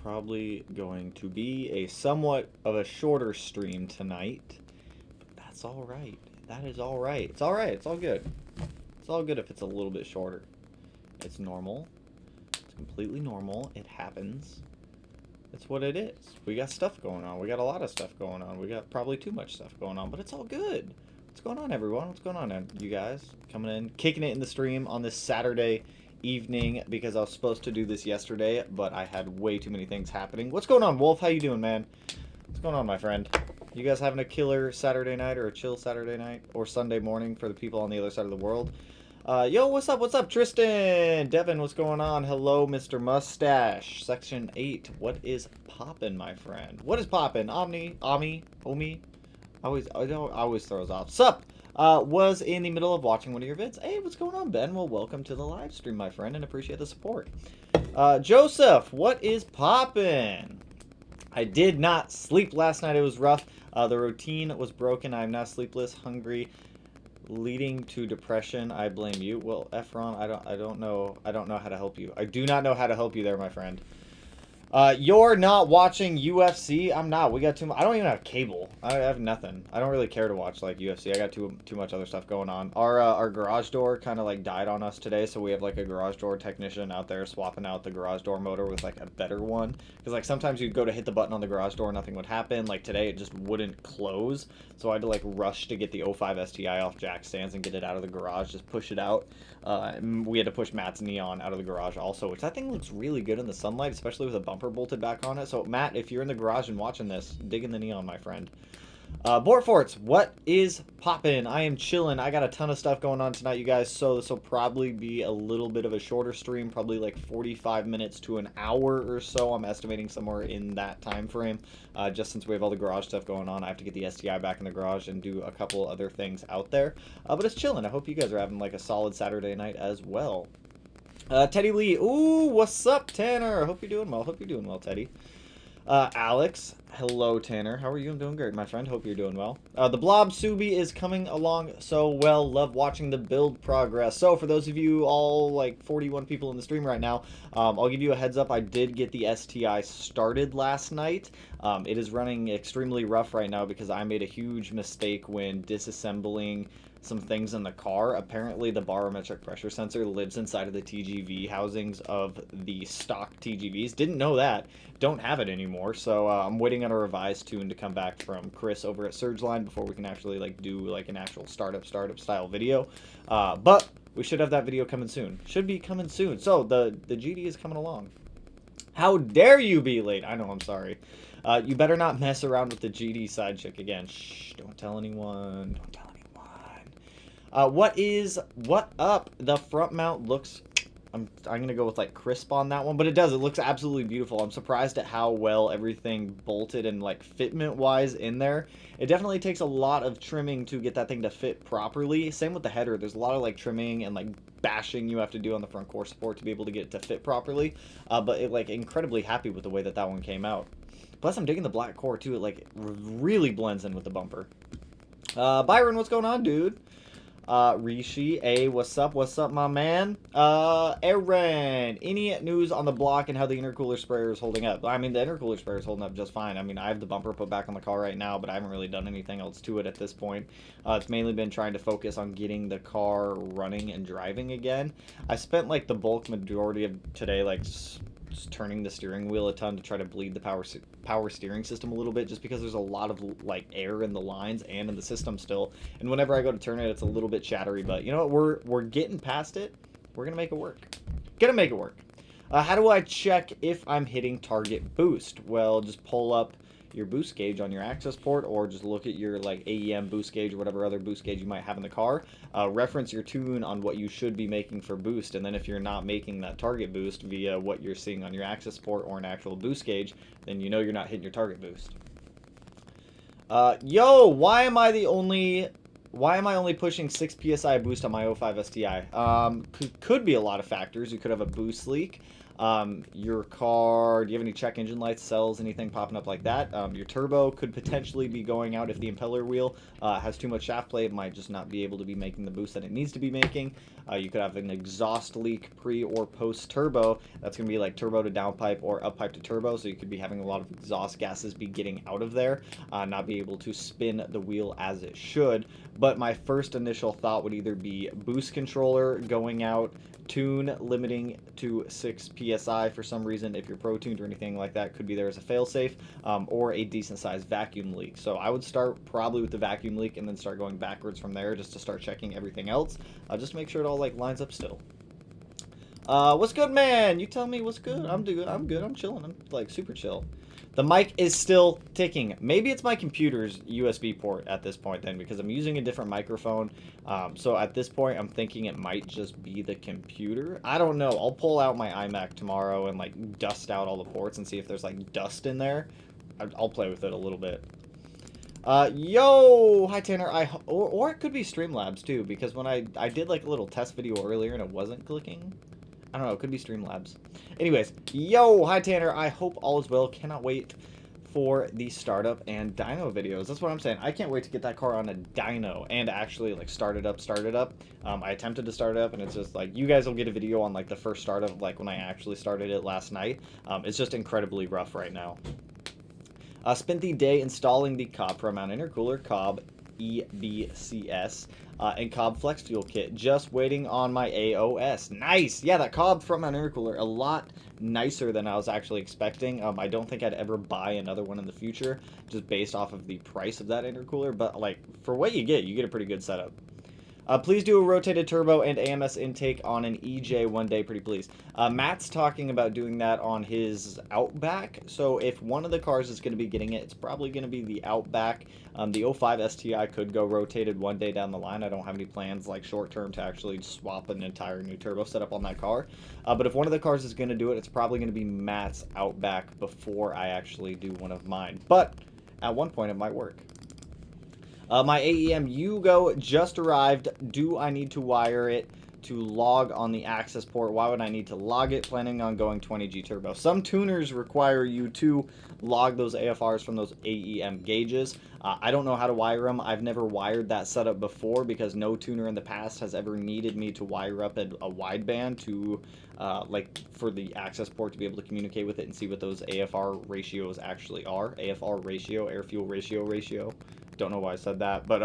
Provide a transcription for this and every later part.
Probably going to be a somewhat of a shorter stream tonight. But that's all right. That is all right. It's all right. It's all good. It's all good if it's a little bit shorter. It's normal. It's completely normal. It happens. It's what it is. We got stuff going on. We got a lot of stuff going on. We got probably too much stuff going on, but it's all good. What's going on, everyone? What's going on, you guys? Coming in, kicking it in the stream on this Saturday evening because I was supposed to do this yesterday, but I had way too many things happening. What's going on, Wolf? How you doing, man? What's going on, my friend? You guys having a killer Saturday night or a chill Saturday night or Sunday morning for the people on the other side of the world? Yo, what's up? What's up, Tristan? Devin, what's going on? Hello, Mr. Mustache. Section 8. What is poppin', my friend? What is poppin'? Omi? I always throws off. Sup? Was in the middle of watching one of your vids. Hey, what's going on, Ben? Well, welcome to the live stream, my friend, and appreciate the support. Joseph, what is poppin'? I did not sleep last night. It was rough. The routine was broken. I am now sleepless, hungry, leading to depression. I blame you. Well, Efron, I don't know how to help you. I do not know how to help you there, my friend. You're not watching UFC? I'm not. We got too much. I don't even have cable. I have nothing. I don't really care to watch like UFC. I got too much other stuff going on. Our garage door kind of like died on us today, so we have like a garage door technician out there swapping out the garage door motor with like a better one. Because like sometimes you'd go to hit the button on the garage door, nothing would happen. Like today, it just wouldn't close. So I had to like rush to get the 05 STI off jack stands and get it out of the garage, just push it out. We had to push Matt's Neon out of the garage also, which that thing looks really good in the sunlight, especially with a bumper bolted back on it. So Matt, if you're in the garage and watching this, dig in the Neon, my friend. Bortforts, what is poppin'? I am chillin'. I got a ton of stuff going on tonight, you guys, so this will probably be a little bit of a shorter stream, probably like 45 minutes to an hour or so. I'm estimating somewhere in that time frame, just since we have all the garage stuff going on. I have to get the STI back in the garage and do a couple other things out there, but it's chillin'. I hope you guys are having like a solid Saturday night as well. Teddy Lee, ooh, what's up, Tanner? Hope you're doing well. Hope you're doing well, Teddy. Alex, hello, Tanner. How are you? I'm doing great, my friend. Hope you're doing well. The Blob Subi is coming along so well. Love watching the build progress. So, for those of you all, like, 41 people in the stream right now, I'll give you a heads up. I did get the STI started last night. It is running extremely rough right now because I made a huge mistake when disassembling some things in the car. Apparently the barometric pressure sensor lives inside of the TGV housings of the stock TGVs. Didn't know that. Don't have it anymore. So I'm waiting on a revised tune to come back from Chris over at Surgeline before we can actually like do like an actual startup style video. But we should have that video coming soon. Should be coming soon. So the GD is coming along. How dare you be late? I know, I'm sorry. You better not mess around with the GD side chick again. Shh, don't tell anyone. Don't tell anyone. What up? The front mount looks, I'm gonna go with like crisp on that one, but it does. It looks absolutely beautiful. I'm surprised at how well everything bolted and like fitment wise in there. It definitely takes a lot of trimming to get that thing to fit properly. Same with the header. There's a lot of like trimming and like bashing you have to do on the front core support to be able to get it to fit properly. But it like incredibly happy with the way that one came out. Plus I'm digging the black core too. It like really blends in with the bumper. Byron, what's going on, dude? Rishi, what's up, my man? Aaron, any news on the block and how the intercooler sprayer is holding up? I mean, the intercooler sprayer is holding up just fine. I mean, I have the bumper put back on the car right now, but I haven't really done anything else to it at this point. It's mainly been trying to focus on getting the car running and driving again. I spent, like, the bulk majority of today, like, just turning the steering wheel a ton to try to bleed the power steering system a little bit, just because there's a lot of like air in the lines and in the system still, and whenever I go to turn it, it's a little bit chattery. But you know what, we're getting past it. We're gonna make it work. How do I check if I'm hitting target boost? Well, just pull up your boost gauge on your access port, or just look at your like AEM boost gauge or whatever other boost gauge you might have in the car. Reference your tune on what you should be making for boost, and then if you're not making that target boost via what you're seeing on your access port or an actual boost gauge, then you know you're not hitting your target boost. Yo, why am I only pushing 6 psi boost on my 05 STI? Could be a lot of factors. You could have a boost leak. Your car, do you have any check engine lights, cells, anything popping up like that? Your turbo could potentially be going out if the impeller wheel has too much shaft play. It might just not be able to be making the boost that it needs to be making. You could have an exhaust leak pre or post turbo. That's going to be like turbo to downpipe or uppipe to turbo, so you could be having a lot of exhaust gases be getting out of there, not be able to spin the wheel as it should. But my first initial thought would either be boost controller going out, tune limiting to 6 psi for some reason. If you're pro tuned or anything like that, could be there as a failsafe, or a decent sized vacuum leak. So I would start probably with the vacuum leak and then start going backwards from there just to start checking everything else, just to make sure it all like lines up still. What's good, man? You tell me what's good. I'm good. I'm chilling. I'm like super chill. The mic is still ticking. Maybe it's my computer's USB port at this point then, because I'm using a different microphone. So at this point, I'm thinking it might just be the computer. I don't know. I'll pull out my iMac tomorrow and like dust out all the ports and see if there's like dust in there. I'll play with it a little bit. Yo, hi Tanner. Or it could be Streamlabs too, because when I did like a little test video earlier and it wasn't clicking. I don't know, it could be Streamlabs. Anyways, yo, hi Tanner, I hope all is well. Cannot wait for the startup and dyno videos. That's what I'm saying. I can't wait to get that car on a dyno and actually like start it up. I attempted to start it up and it's just like, you guys will get a video on like the first startup, like when I actually started it last night. It's just incredibly rough right now. Spent the day installing the Cobb front mount intercooler, Cobb EBCS, and Cobb Flex Fuel Kit, just waiting on my AOS. Nice! Yeah, that Cobb front mount intercooler, a lot nicer than I was actually expecting. I don't think I'd ever buy another one in the future, just based off of the price of that intercooler, but like, for what you get a pretty good setup. Please do a rotated turbo and AMS intake on an EJ one day, pretty please. Matt's talking about doing that on his Outback, so if one of the cars is going to be getting it, it's probably going to be the Outback. The 05 STI could go rotated one day down the line. I don't have any plans, like, short-term to actually swap an entire new turbo setup on that car. But if one of the cars is going to do it, it's probably going to be Matt's Outback before I actually do one of mine. But at one point, it might work. My AEM Yugo just arrived. Do I need to wire it to log on the access port? Why would I need to log it? Planning on going 20G turbo. Some tuners require you to log those AFRs from those AEM gauges. I don't know how to wire them. I've never wired that setup before because no tuner in the past has ever needed me to wire up a wideband to like for the access port to be able to communicate with it and see what those AFR ratios actually are. AFR ratio, air fuel ratio. Don't know why I said that, but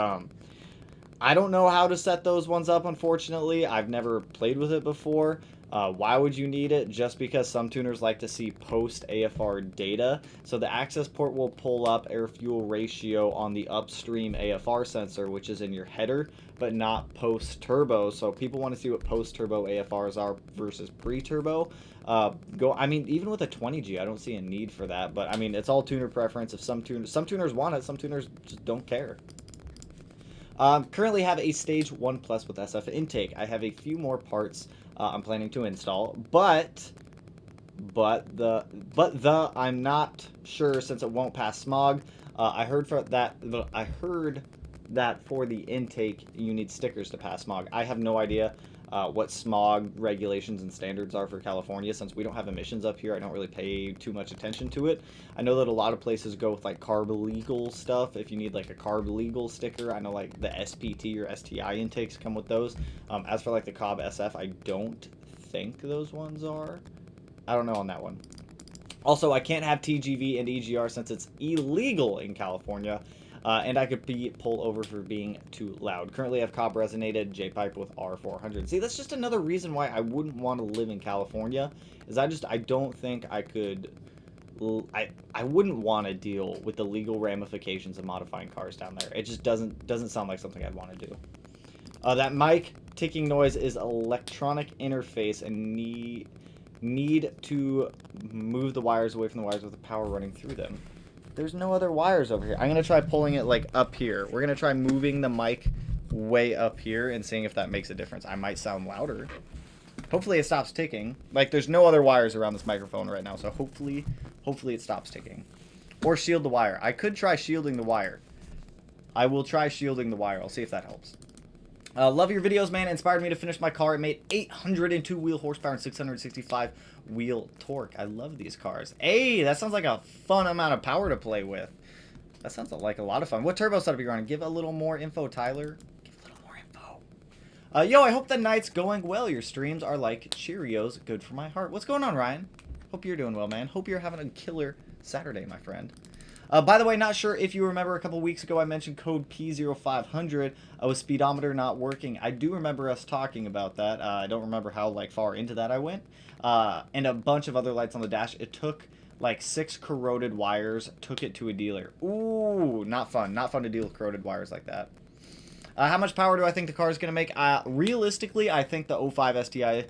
I don't know how to set those ones up, unfortunately. I've never played with it before. Why would you need it? Just because some tuners like to see post AFR data. So the access port will pull up air fuel ratio on the upstream AFR sensor, which is in your header, but not post turbo. So people want to see what post turbo AFRs are versus pre turbo. I mean, even with a 20G, I don't see a need for that, but I mean, it's all tuner preference. If some tuners want it, some tuners just don't care. Currently have a stage 1 plus with SF intake. I have a few more parts I'm planning to install, but I'm not sure since it won't pass smog. I heard that for the intake you need stickers to pass smog. I have no idea what smog regulations and standards are for California. Since we don't have emissions up here, I don't really pay too much attention to it. I know that a lot of places go with like carb legal stuff. If you need like a carb legal sticker, I know like the SPT or STI intakes come with those. As for like the Cobb SF, I don't think those ones are. I don't know on that one. Also, I can't have TGV and EGR since it's illegal in California. And I could be pulled over for being too loud. Currently, I have Cobb resonated J-pipe with R400. See, that's just another reason why I wouldn't want to live in California. Is I don't think I could. I wouldn't want to deal with the legal ramifications of modifying cars down there. It just doesn't sound like something I'd want to do. That mic ticking noise is electronic interface and need to move the wires away from the wires with the power running through them. There's no other wires over here. I'm going to try pulling it like up here. We're going to try moving the mic way up here and seeing if that makes a difference. I might sound louder. Hopefully it stops ticking. Like there's no other wires around this microphone right now, so hopefully it stops ticking. Or shield the wire. I could try shielding the wire. I will try shielding the wire. I'll see if that helps. Love your videos, man. Inspired me to finish my car. It made 802 wheel horsepower and 665 wheel torque. I love these cars. Hey, that sounds like a fun amount of power to play with. That sounds like a lot of fun. What turbo setup are you running? Give a little more info, Tyler. Give a little more info. Yo, I hope the night's going well. Your streams are like Cheerios. Good for my heart. What's going on, Ryan? Hope you're doing well, man. Hope you're having a killer Saturday, my friend. By the way, not sure if you remember a couple weeks ago I mentioned code P0500 with speedometer not working. I do remember us talking about that. I don't remember how far into that I went. And a bunch of other lights on the dash. It took like 6 corroded wires, took it to a dealer. Ooh, not fun. Not fun to deal with corroded wires like that. How much power do I think the car is going to make? Realistically, I think the 05 STI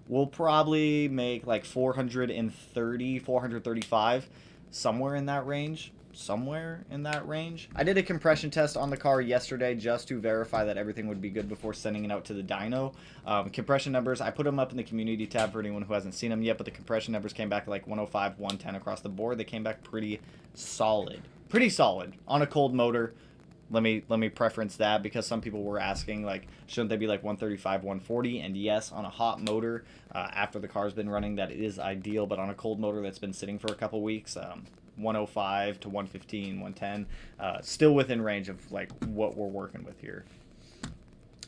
will probably make like 430, 435, somewhere in that range. Somewhere in that range. I did a compression test on the car yesterday just to verify that everything would be good before sending it out to the dyno. Compression numbers, I put them up in the community tab for anyone who hasn't seen them yet, but the compression numbers came back like 105, 110 across the board. They came back pretty solid. Pretty solid on a cold motor. Let me preference that because some people were asking, like, shouldn't they be like 135, 140? And yes, on a hot motor, after the car's been running, that is ideal. But on a cold motor that's been sitting for a couple weeks, 105 to 115, 110, still within range of like what we're working with here.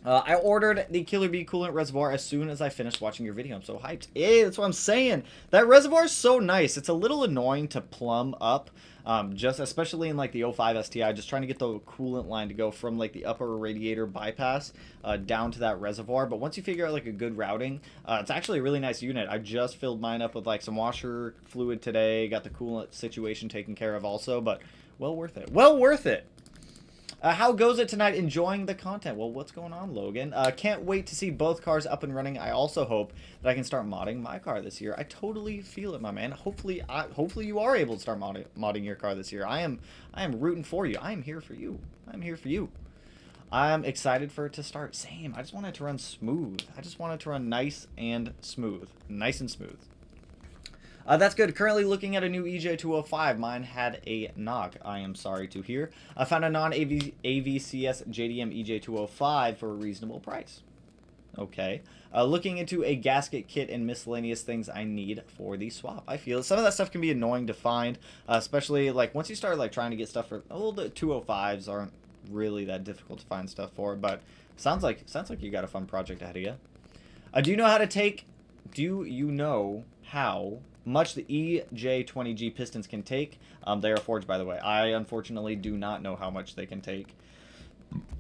I ordered the Killer Bee coolant reservoir as soon as I finished watching your video. I'm so hyped. Hey, that's what I'm saying. That reservoir is so nice. It's a little annoying to plumb up, just especially in like the 05 STI, just trying to get the coolant line to go from like the upper radiator bypass down to that reservoir. But once you figure out like a good routing, it's actually a really nice unit. I just filled mine up with like some washer fluid today, got the coolant situation taken care of also, but well worth it. Well worth it. How goes it tonight? Enjoying the content? Well, what's going on, Logan? Can't wait to see both cars up and running. I also hope that I can start modding my car this year. I totally feel it, my man. Hopefully you are able to start modding your car this year. I am rooting for you. I am here for you. I'm here for you. I'm excited for it to start. Same. I just want it to run smooth. I just want it to run nice and smooth. Nice and smooth. That's good. Currently looking at a new EJ205. Mine had a knock. I am sorry to hear. I found a non-AVCS JDM EJ205 for a reasonable price. Okay. Looking into a gasket kit and miscellaneous things I need for the swap. I feel some of that stuff can be annoying to find, especially like once you start like trying to get stuff for the 205s aren't really that difficult to find stuff for, but sounds like you got a fun project ahead of you. Do you know how much the EJ20G pistons can take? They are forged, by the way. I unfortunately do not know how much they can take.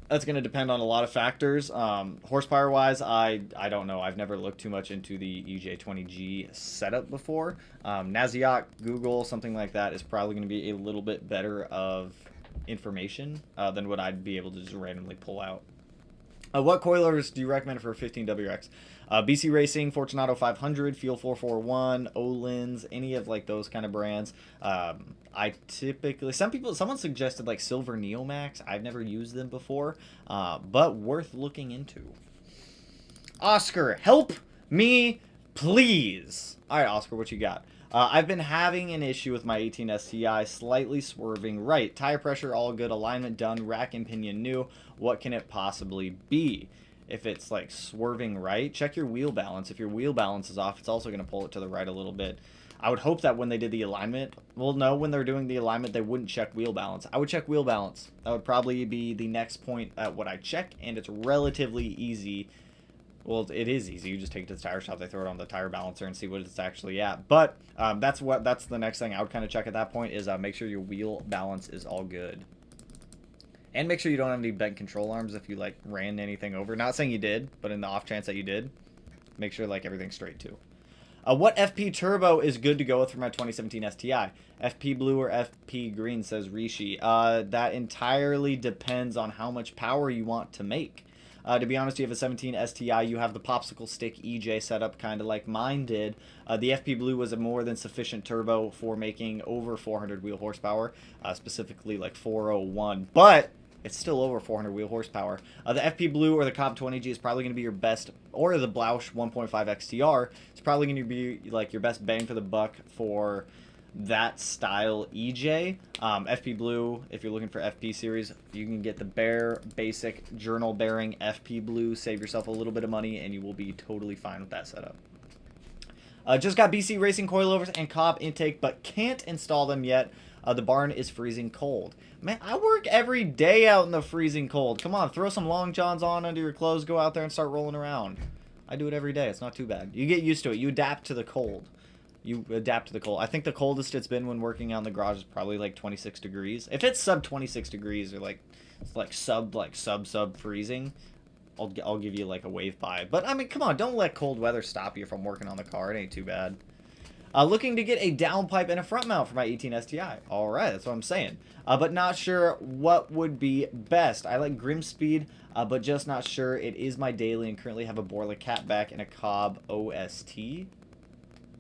That's going to depend on a lot of factors. Horsepower wise, I don't know. I've never looked too much into the EJ20G setup before. Naziok, Google, something like that is probably going to be a little bit better of information than what I'd be able to just randomly pull out. What coilers do you recommend for a 15WX? BC Racing, Fortunato 500, Fuel 441, Olin's, any of like those kind of brands. I typically, someone suggested like Silver Neomax. I've never used them before, but worth looking into. Oscar, help me, please. All right, Oscar, what you got? I've been having an issue with my 18 STI, slightly swerving right. Tire pressure, all good. Alignment done. Rack and pinion new. What can it possibly be? If it's like swerving right, check your wheel balance. If your wheel balance is off, it's also going to pull it to the right a little bit. I would hope that when they did the alignment, well, no, when they're doing the alignment, they wouldn't check wheel balance. I would check wheel balance. That would probably be the next point at what I check, and it's relatively easy. Well, it is easy. You just take it to the tire shop, they throw it on the tire balancer and see what it's actually at. But that's the next thing I would kind of check at that point is make sure your wheel balance is all good. And make sure you don't have any bent control arms if you like ran anything over. Not saying you did, but in the off chance that you did, make sure like everything's straight too. What FP turbo is good to go with for my 2017 STI? FP blue or FP green, says Rishi. That entirely depends on how much power you want to make. To be honest, you have a 17 STI, you have the popsicle stick EJ setup kind of like mine did. The FP Blue was a more than sufficient turbo for making over 400 wheel horsepower, specifically like 401, but it's still over 400 wheel horsepower. The FP Blue or the Cobb 20G is probably going to be your best, or the Blausch 1.5 XTR is probably going to be like your best bang for the buck for that style EJ. FP Blue, if you're looking for FP series, you can get the bare basic journal bearing FP Blue. Save yourself a little bit of money and you will be totally fine with that setup. Just got BC Racing coilovers and Cobb intake, but can't install them yet. The barn is freezing cold. Man, I work every day out in the freezing cold. Come on, throw some long johns on under your clothes, go out there and start rolling around. I do it every day. It's not too bad. You get used to it. You adapt to the cold. You adapt to the cold. I think the coldest it's been when working out in the garage is probably like 26 degrees. If it's sub 26 degrees or like it's like sub freezing, I'll give you like a wave by. But I mean, come on, don't let cold weather stop you from working on the car. It ain't too bad. Looking to get a downpipe and a front mount for my 18 STI. All right, that's what I'm saying. But not sure what would be best. I like Grimspeed, but just not sure. It is my daily and currently have a Borla Catback and a Cobb OST.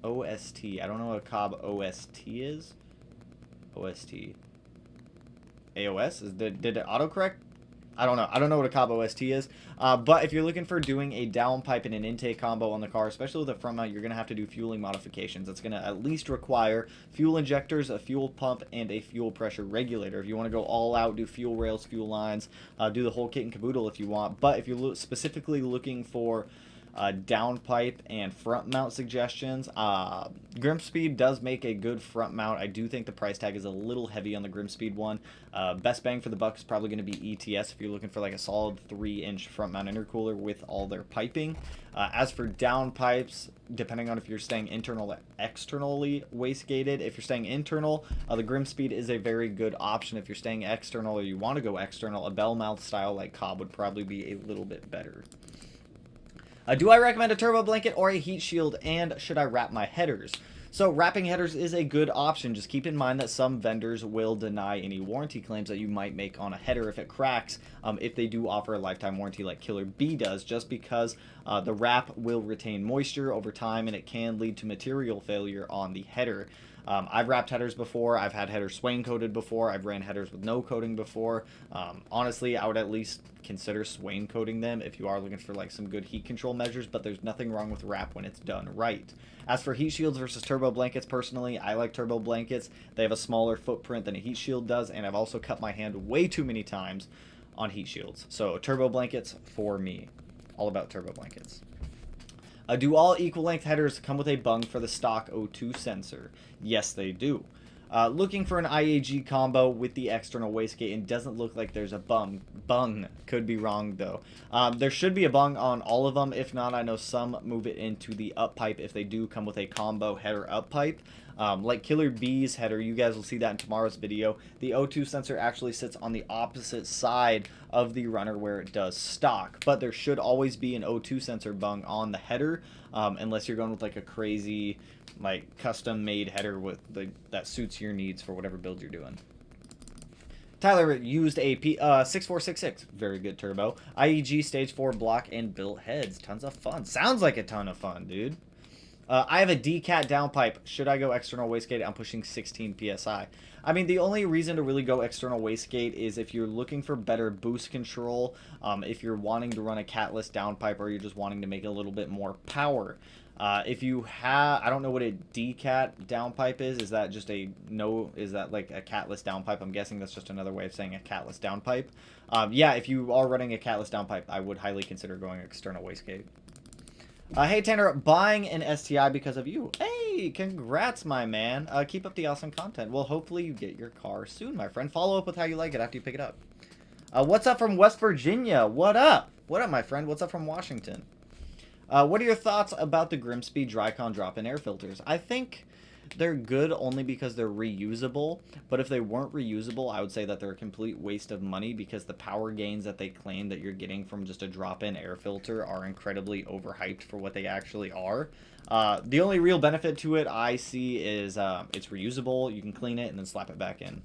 OST. I don't know what a Cobb OST is. OST. AOS? Did it autocorrect? I don't know. I don't know what a Cobb OST is. But if you're looking for doing a downpipe and an intake combo on the car, especially with the front mount, you're going to have to do fueling modifications. It's going to at least require fuel injectors, a fuel pump, and a fuel pressure regulator. If you want to go all out, do fuel rails, fuel lines, do the whole kit and caboodle if you want. But if you're specifically looking for downpipe and front mount suggestions, Grimspeed does make a good front mount. I do think the price tag is a little heavy on the Grimspeed one. Best bang for the buck is probably going to be ETS if you're looking for like a solid 3-inch front mount intercooler with all their piping. As for downpipes, depending on if you're staying internal or externally wastegated, if you're staying internal, the Grimspeed is a very good option. If you're staying external or you want to go external, a bell mouth style like Cobb would probably be a little bit better. Do I recommend a turbo blanket or a heat shield, and should I wrap my headers? So wrapping headers is a good option. Just keep in mind that some vendors will deny any warranty claims that you might make on a header if it cracks, if they do offer a lifetime warranty like Killer B does, just because the wrap will retain moisture over time and it can lead to material failure on the header. I've wrapped headers before. I've had headers swain coated before. I've ran headers with no coating before. Honestly, I would at least consider swain coating them if you are looking for like some good heat control measures, but there's nothing wrong with wrap when it's done right. As for heat shields versus turbo blankets, personally, I like turbo blankets. They have a smaller footprint than a heat shield does, and I've also cut my hand way too many times on heat shields. So turbo blankets for me. All about turbo blankets. Do all equal length headers come with a bung for the stock O2 sensor? Yes, they do. Looking for an IAG combo with the external wastegate, and doesn't look like there's a bung. Could be wrong though. There should be a bung on all of them. If not, I know some move it into the up pipe if they do come with a combo header up pipe. Like Killer B's header, you guys will see that in tomorrow's video. The O2 sensor actually sits on the opposite side of the runner where it does stock, but there should always be an O2 sensor bung on the header, unless you're going with like a crazy like custom made header with that suits your needs for whatever build you're doing. Tyler used a 6466, very good turbo, IEG stage 4 block and built heads. Tons of fun. Sounds like a ton of fun, dude. I have a DCAT downpipe. Should I go external wastegate? I'm pushing 16 PSI. I mean, the only reason to really go external wastegate is if you're looking for better boost control, if you're wanting to run a catless downpipe, or you're just wanting to make a little bit more power. If you have, I don't know what a DCAT downpipe is. Is that just a is that like a catless downpipe? I'm guessing that's just another way of saying a catless downpipe. Yeah, if you are running a catless downpipe, I would highly consider going external wastegate. Hey Tanner, buying an STI because of you. Hey, congrats, my man. Keep up the awesome content. Well, hopefully you get your car soon, my friend. Follow up with how you like it after you pick it up. What's up from West Virginia? What up? What up, my friend? What's up from Washington? What are your thoughts about the Grimspeed Drycon drop-in air filters? I think they're good only because they're reusable, but if they weren't reusable, I would say that they're a complete waste of money, because the power gains that they claim that you're getting from just a drop-in air filter are incredibly overhyped for what they actually are. The only real benefit to it I see is it's reusable. You can clean it and then slap it back in.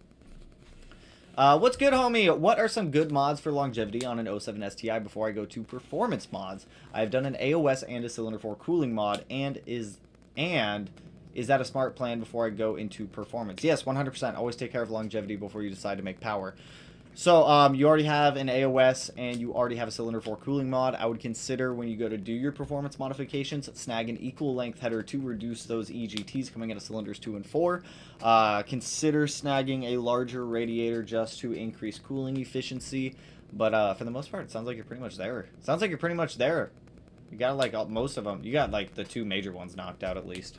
What's good, homie? What are some good mods for longevity on an 07 STI before I go to performance mods? I've done an AOS and a cylinder 4 cooling mod, and is that a smart plan before I go into performance? Yes, 100%. Always take care of longevity before you decide to make power. So, you already have an AOS and you already have a cylinder 4 cooling mod. I would consider when you go to do your performance modifications, snag an equal length header to reduce those EGTs coming out of cylinders 2 and 4. Consider snagging a larger radiator just to increase cooling efficiency. But for the most part, it sounds like you're pretty much there. Sounds like you're pretty much there. You got like most of them. You got like the 2 major ones knocked out at least.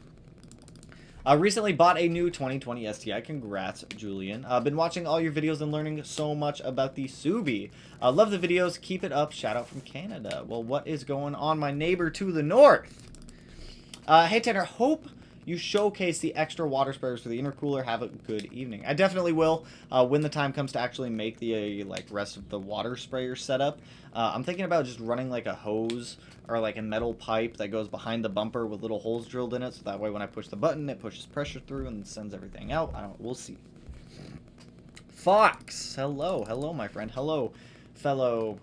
Recently bought a new 2020 STI. Congrats, Julian. Been watching all your videos and learning so much about the Subi. Love the videos. Keep it up. Shout out from Canada. Well, what is going on, my neighbor to the north? Hey, Tanner. Hope you showcase the extra water sprayers for the intercooler. Have a good evening. I definitely will when the time comes to actually make the like rest of the water sprayer setup. I'm thinking about just running like a hose or like a metal pipe that goes behind the bumper with little holes drilled in it, so that way when I push the button, it pushes pressure through and sends everything out. We'll see. Fox, hello, my friend. Hello, fellow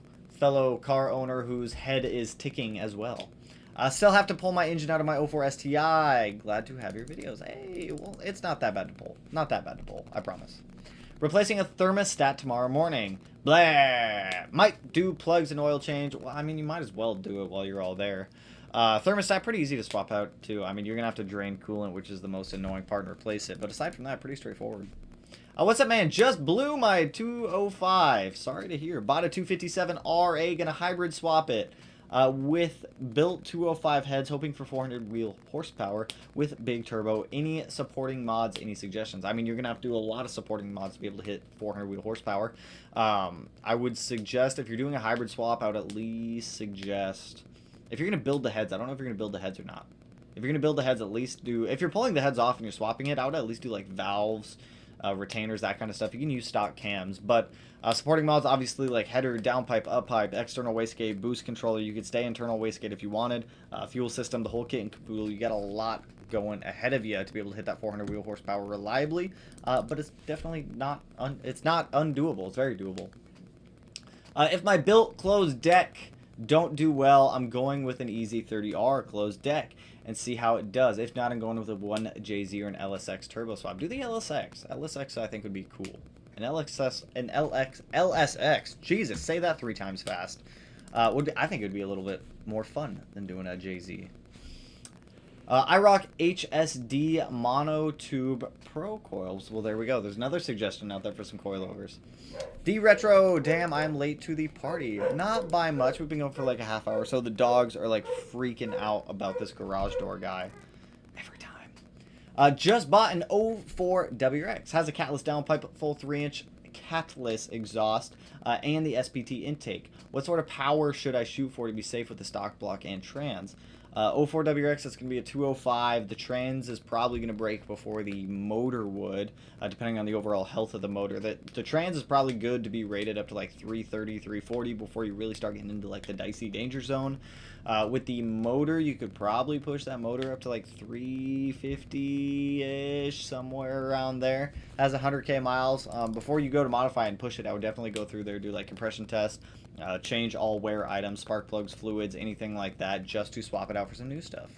car owner whose head is ticking as well. Still have to pull my engine out of my 04 STI. Glad to have your videos. Hey, well, it's not that bad to pull. Not that bad to pull, I promise. Replacing a thermostat tomorrow morning. Blah. Might do plugs and oil change. Well, I mean, you might as well do it while you're all there. Thermostat, pretty easy to swap out, too. I mean, you're going to have to drain coolant, which is the most annoying part, and replace it. But aside from that, pretty straightforward. What's up, man? Just blew my 205. Sorry to hear. Bought a 257 RA. Gonna hybrid swap it. With built 205 heads, hoping for 400 wheel horsepower with big turbo. Any supporting mods, any suggestions? I mean, you're going to have to do a lot of supporting mods to be able to hit 400 wheel horsepower. I would suggest, if you're doing a hybrid swap, I would at least suggest, if you're going to build the heads, I don't know if you're going to build the heads or not. If you're going to build the heads, at least do, if you're pulling the heads off and you're swapping it, I would at least do like valves, retainers, that kind of stuff. You can use stock cams, but supporting mods, obviously, like header, downpipe, uppipe, external wastegate, boost controller. You could stay internal wastegate if you wanted. Fuel system, the whole kit and caboodle. You got a lot going ahead of you to be able to hit that 400 wheel horsepower reliably, but it's definitely not, it's not undoable. It's very doable. If my built closed deck don't do well, I'm going with an easy 30R closed deck and see how it does. If not, I'm going with a 1JZ or an LSX turbo swap. Do the LSX. LSX I think would be cool. An LSX. Jesus, say that 3 times fast. I think it would be a little bit more fun than doing a JZ. I rock HSD mono tube pro coils. Well, there we go. There's another suggestion out there for some coilovers. D-Retro, damn, I'm late to the party. Not by much. We've been going for like a half hour, so the dogs are like freaking out about this garage door guy. Every time. Just bought an 04 WRX. Has a catless downpipe, full 3-inch catless exhaust, and the SPT intake. What sort of power should I shoot for to be safe with the stock block and trans? 04 WRX, that's going to be a 205. The trans is probably going to break before the motor would, depending on the overall health of the motor. The trans is probably good to be rated up to like 330, 340 before you really start getting into like the dicey danger zone. With the motor, you could probably push that motor up to like 350-ish, somewhere around there. Has 100k miles. Before you go to modify and push it, I would definitely go through there, do like compression tests, change all wear items, spark plugs, fluids, anything like that, just to swap it out for some new stuff.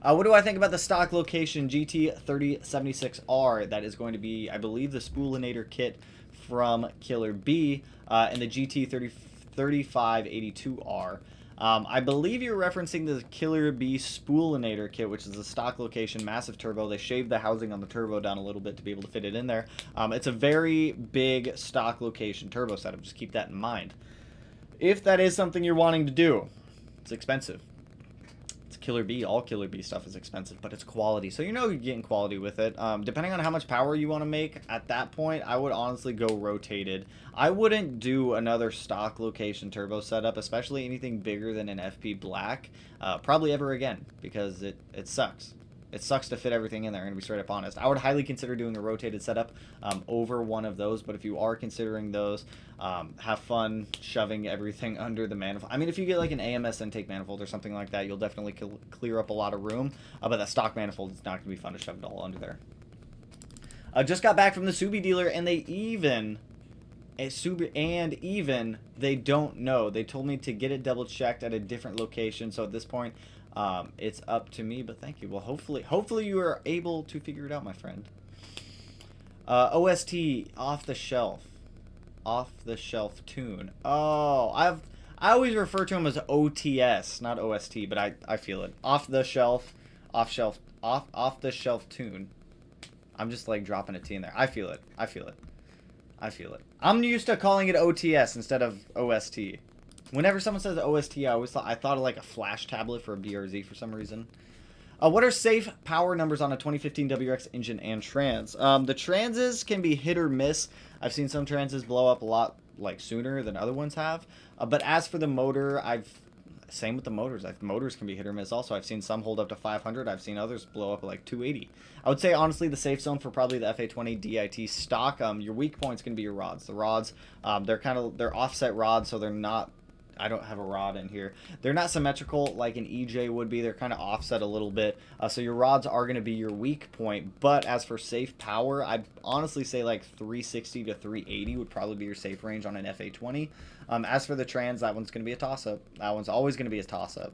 What do I think about the stock location GT3076R? That is going to be, I believe, the spoolinator kit from Killer B, and the GT3582R. I believe you're referencing the Killer B spoolinator kit, which is a stock location, massive turbo. They shaved the housing on the turbo down a little bit to be able to fit it in there. It's a very big stock location turbo setup. Just keep that in mind. If that is something you're wanting to do, it's expensive. It's Killer B. All Killer B stuff is expensive, but it's quality. So you know you're getting quality with it. Depending on how much power you want to make, at that point, I would honestly go rotated. I wouldn't do another stock location turbo setup, especially anything bigger than an FP Black, probably ever again, because it sucks. It sucks to fit everything in there, I'm going to be straight up honest. I would highly consider doing a rotated setup over one of those, but if you are considering those, have fun shoving everything under the manifold. I mean, if you get like an AMS intake manifold or something like that, you'll definitely clear up a lot of room, but that stock manifold is not going to be fun to shove it all under there. Just got back from the Subi dealer, and they they don't know. They told me to get it double checked at a different location, so at this point, it's up to me, but thank you. Well, hopefully you are able to figure it out, my friend. OST off the shelf. off-the-shelf tune. Oh, I always refer to them as OTS, not OST, but I feel it. Off-the-shelf, off-the-shelf tune. I'm just like dropping a T in there. I feel it. I feel it. I feel it. I'm used to calling it OTS instead of OST. Whenever someone says OST, I thought of like a flash tablet for a BRZ for some reason. What are safe power numbers on a 2015 WRX engine and trans? The transes can be hit or miss. I've seen some transes blow up a lot like sooner than other ones have. But as for the motor, same with the motors. Motors can be hit or miss also. I've seen some hold up to 500. I've seen others blow up at like 280. I would say honestly the safe zone for probably the FA20 DIT stock. Your weak point's gonna be your rods. The rods, they're offset rods, so they're not. I don't have a rod in here. They're not symmetrical like an EJ would be. They're kind of offset a little bit. So your rods are going to be your weak point. But as for safe power, I'd honestly say like 360 to 380 would probably be your safe range on an FA20. As for the trans, that one's going to be a toss-up. That one's always going to be a toss-up.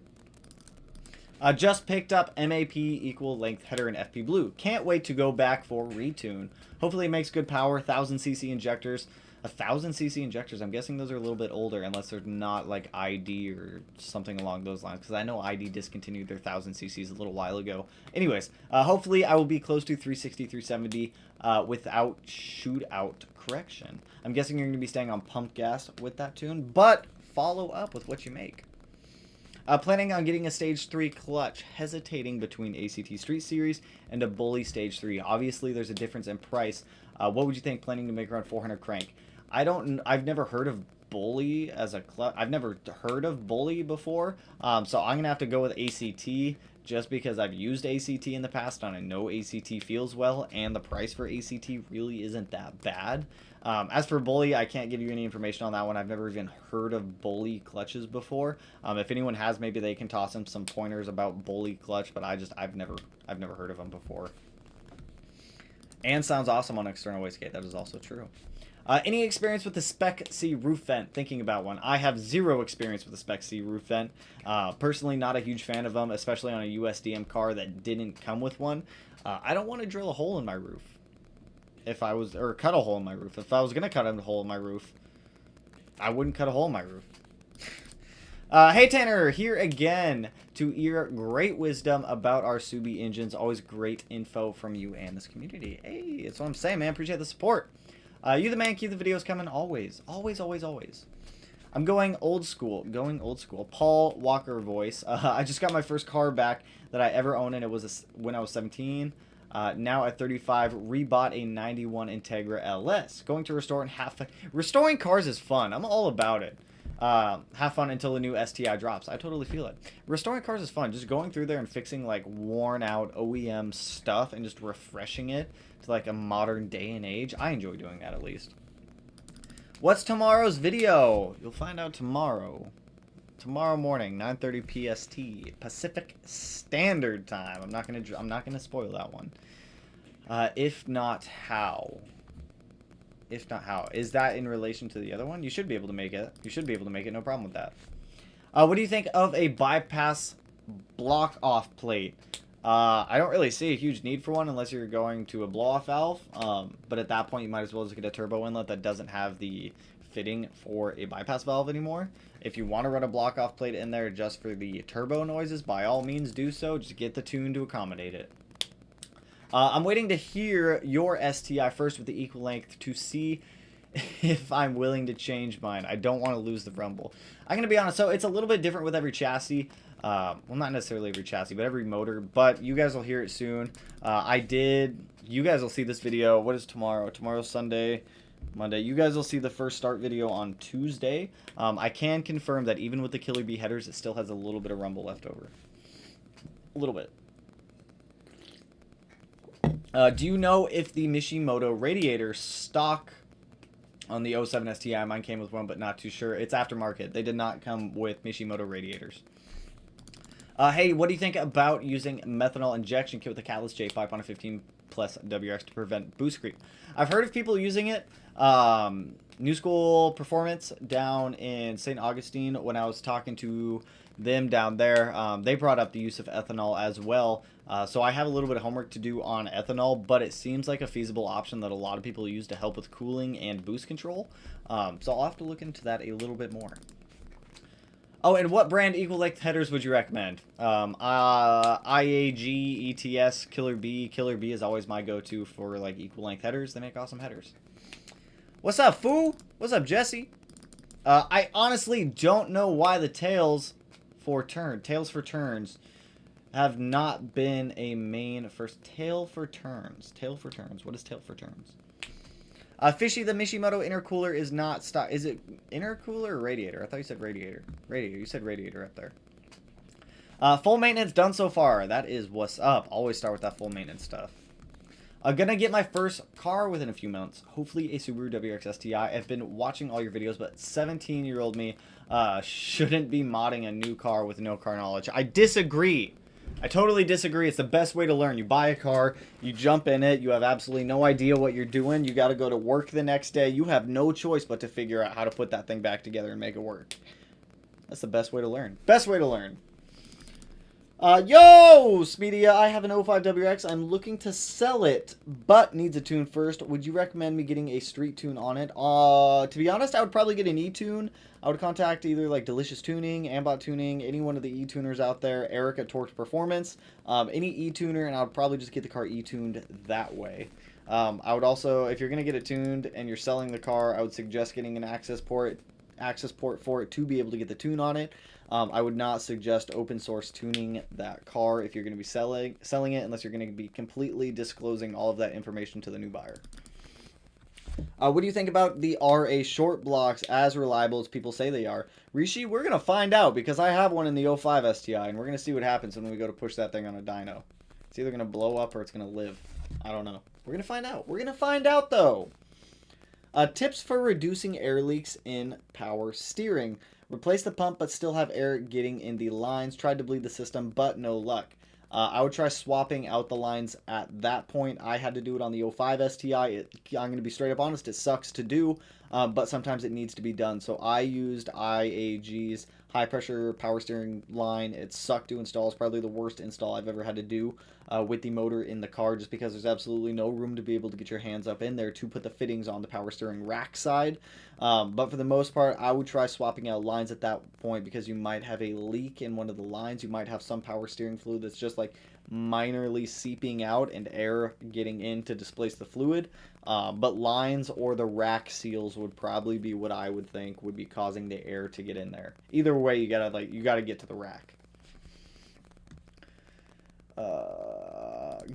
Just picked up MAP equal length header in FP Blue. Can't wait to go back for retune. Hopefully it makes good power. 1000cc injectors. 1000cc injectors, I'm guessing those are a little bit older unless they're not like ID or something along those lines, because I know ID discontinued their 1000cc's a little while ago. Anyways, hopefully I will be close to 360, 370 without shootout correction. I'm guessing you're going to be staying on pump gas with that tune, but follow up with what you make. Planning on getting a Stage 3 clutch, hesitating between ACT Street Series and a Bully Stage 3. Obviously, there's a difference in price. What would you think planning to make around 400 crank? I've never heard of Bully as a clutch. I've never heard of Bully before. So I'm going to have to go with ACT just because I've used ACT in the past and I know ACT feels well and the price for ACT really isn't that bad. As for Bully, I can't give you any information on that one. I've never even heard of Bully clutches before. If anyone has, maybe they can toss in some pointers about Bully clutch, but I've never heard of them before. And sounds awesome on External Wastegate. That is also true. Any experience with the Spec C roof vent? Thinking about one. I have zero experience with the Spec C roof vent. Personally, not a huge fan of them, especially on a USDM car that didn't come with one. I don't want to drill a hole in my roof. Or cut a hole in my roof. If I was going to cut a hole in my roof, I wouldn't cut a hole in my roof. Hey Tanner, here again to hear great wisdom about our Subi engines. Always great info from you and this community. Hey, that's what I'm saying, man. Appreciate the support. You the man, keep the videos coming. Always, always, always, always. I'm going old school. Paul Walker voice. I just got my first car back that I ever owned, and it was when I was 17. Now at 35, rebought a 91 Integra LS. Going to restore and have fun. Restoring cars is fun. I'm all about it. Have fun until the new STI drops. I totally feel it. Restoring cars is fun. Just going through there and fixing like worn out OEM stuff and just refreshing it to like a modern day and age. I enjoy doing that at least. What's tomorrow's video? You'll find out tomorrow. Tomorrow morning, 9:30 PST, Pacific Standard Time. I'm not gonna spoil that one. If not, how? If not, how? Is that in relation to the other one? You should be able to make it. You should be able to make it. No problem with that. What do you think of a bypass block-off plate? I don't really see a huge need for one unless you're going to a blow-off valve. But at that point, you might as well just get a turbo inlet that doesn't have the fitting for a bypass valve anymore. If you want to run a block-off plate in there just for the turbo noises, by all means do so. Just get the tune to accommodate it. I'm waiting to hear your STI first with the equal length to see if I'm willing to change mine. I don't want to lose the rumble. I'm going to be honest, so it's a little bit different with every chassis. Well, not necessarily every chassis, but every motor. But you guys will hear it soon. You guys will see this video. What is tomorrow? Tomorrow's Sunday. Monday. You guys will see the first start video on Tuesday. I can confirm that even with the Killer Bee headers, it still has a little bit of rumble left over. A little bit. Do you know if the Mishimoto radiator stock on the 07 STI? Mine came with one, but not too sure. It's aftermarket. They did not come with Mishimoto radiators. Hey, what do you think about using methanol injection kit with a catalyst J pipe on a 15 plus WRX to prevent boost creep? I've heard of people using it. New School Performance down in St. Augustine, when I was talking to them down there. They brought up the use of ethanol as well. So I have a little bit of homework to do on ethanol, but it seems like a feasible option that a lot of people use to help with cooling and boost control. So I'll have to look into that a little bit more. Oh, and what brand equal length headers would you recommend? IAG, ETS, Killer B. Killer B is always my go-to for like equal length headers. They make awesome headers. What's up, Foo? What's up, Jesse? I honestly don't know why the tails for turns have not been a main first. Tail for turns. What is tail for turns? Fishy, the Mishimoto intercooler is not stock. Is it intercooler or radiator? I thought you said radiator. Radiator. You said radiator up there. Full maintenance done so far. That is what's up. Always start with that full maintenance stuff. Gonna get my first car within a few months. Hopefully a Subaru WRX STI. I've been watching all your videos, but 17-year-old me shouldn't be modding a new car with no car knowledge. I disagree. I totally disagree. It's the best way to learn. You buy a car, you jump in it, you have absolutely no idea what you're doing. You got to go to work the next day. You have no choice but to figure out how to put that thing back together and make it work. That's the best way to learn. Best way to learn. Yo, Speedia, I have an 05 WRX. I'm looking to sell it, but needs a tune first. Would you recommend me getting a street tune on it? To be honest, I would probably get an e-tune. I would contact either like Delicious Tuning, Ambot Tuning, any one of the e-tuners out there, Eric at Torqued Performance, any e-tuner, and I would probably just get the car e-tuned that way. I would also, if you're going to get it tuned and you're selling the car, I would suggest getting an access port for it to be able to get the tune on it. I would not suggest open source tuning that car if you're going to be selling it, unless you're going to be completely disclosing all of that information to the new buyer. What do you think about the RA short blocks as reliable as people say they are? Rishi, we're going to find out because I have one in the 05 STI, and we're going to see what happens when we go to push that thing on a dyno. It's either going to blow up or it's going to live. I don't know. We're going to find out. We're going to find out, though. Tips for reducing air leaks in power steering. Replace the pump but still have air getting in the lines. Tried to bleed the system, but no luck. I would try swapping out the lines at that point. I had to do it on the 05 STI. I'm going to be straight up honest, it sucks to do, but sometimes it needs to be done. So I used IAG's high pressure power steering line. It sucked to install. It's probably the worst install I've ever had to do with the motor in the car, just because there's absolutely no room to be able to get your hands up in there to put the fittings on the power steering rack side. But for the most part, I would try swapping out lines at that point, because you might have a leak in one of the lines. You might have some power steering fluid that's just like minorly seeping out and air getting in to displace the fluid. But lines or the rack seals would probably be what I would think would be causing the air to get in there. Either way, you gotta get to the rack.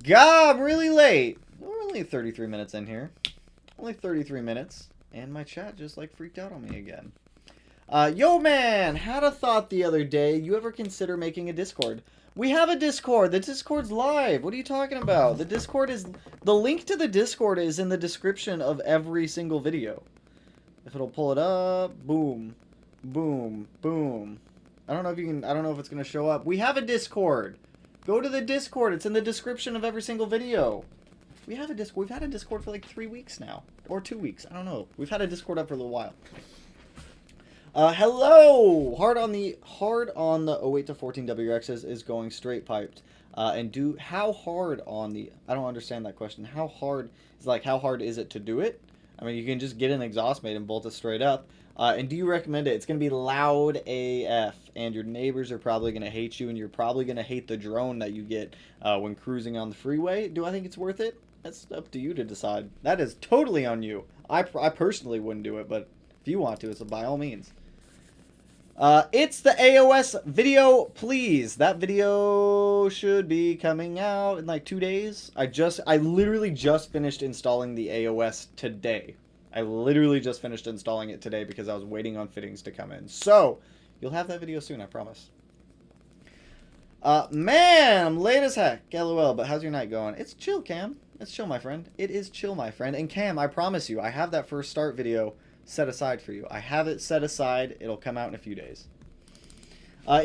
God, I'm really late. We're only 33 minutes in here. Only 33 minutes. And my chat just like freaked out on me again. Yo man, had a thought the other day. You ever consider making a Discord? We have a Discord. The Discord's live. What are you talking about? The Discord is... The link to the Discord is in the description of every single video. If it'll pull it up. Boom. Boom. Boom. I don't know if you can... I don't know if it's going to show up. We have a Discord. Go to the Discord. It's in the description of every single video. We have a Discord. We've had a Discord for like 3 weeks now. Or 2 weeks. I don't know. We've had a Discord up for a little while. Hello! Hard on the 08 to 14 WRXs is going straight piped. How hard on the... I don't understand that question. How hard is it to do it? I mean, you can just get an exhaust mate and bolt it straight up. And do you recommend it? It's going to be loud AF, and your neighbors are probably going to hate you, and you're probably going to hate the drone that you get when cruising on the freeway. Do I think it's worth it? That's up to you to decide. That is totally on you. I personally wouldn't do it, but if you want to, it's by all means. It's the AOS video, please. That video should be coming out in like 2 days. I literally just finished installing the AOS today. I literally just finished installing it today because I was waiting on fittings to come in. So, you'll have that video soon, I promise. Man, I'm late as heck. LOL, but how's your night going? It's chill, Cam. It's chill, my friend. It is chill, my friend. And Cam, I promise you, I have that first start video set aside for you. I have it set aside. It'll come out in a few days.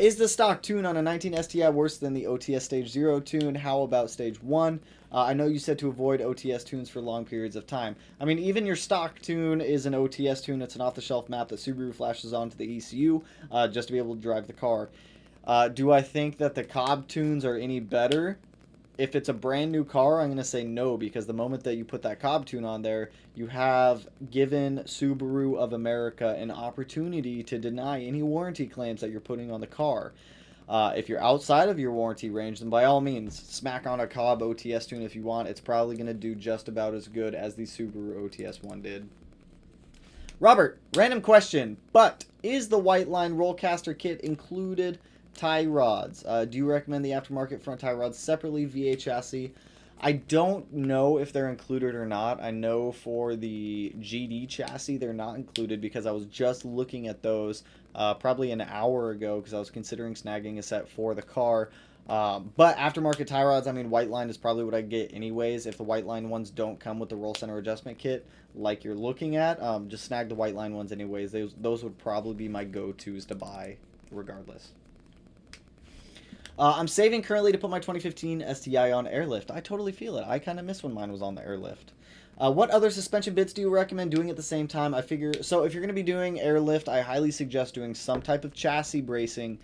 Is the stock tune on a 19 STI worse than the OTS Stage 0 tune? How about Stage 1? I know you said to avoid OTS tunes for long periods of time. I mean, even your stock tune is an OTS tune. It's an off-the-shelf map that Subaru flashes onto the ECU just to be able to drive the car. Do I think that the Cobb tunes are any better? If it's a brand new car, I'm going to say no, because the moment that you put that Cobb tune on there, you have given Subaru of America an opportunity to deny any warranty claims that you're putting on the car. If you're outside of your warranty range, then by all means, smack on a Cobb OTS tune if you want. It's probably going to do just about as good as the Subaru OTS one did. Robert, random question, but is the White Line Rollcaster kit included tie rods? Do you recommend the aftermarket front tie rods separately via chassis? I don't know if they're included or not. I know for the GD chassis they're not included because I was just looking at those probably an hour ago because I was considering snagging a set for the car. But aftermarket tie rods, I mean, White Line is probably what I get anyways. If the White Line ones don't come with the roll center adjustment kit like you're looking at, just snag the White Line ones anyways. Those would probably be my go-tos to buy regardless. I'm saving currently to put my 2015 STI on airlift. I totally feel it. I kind of miss when mine was on the airlift. What other suspension bits do you recommend doing at the same time? I figure, so if you're going to be doing airlift, I highly suggest doing some type of chassis bracing.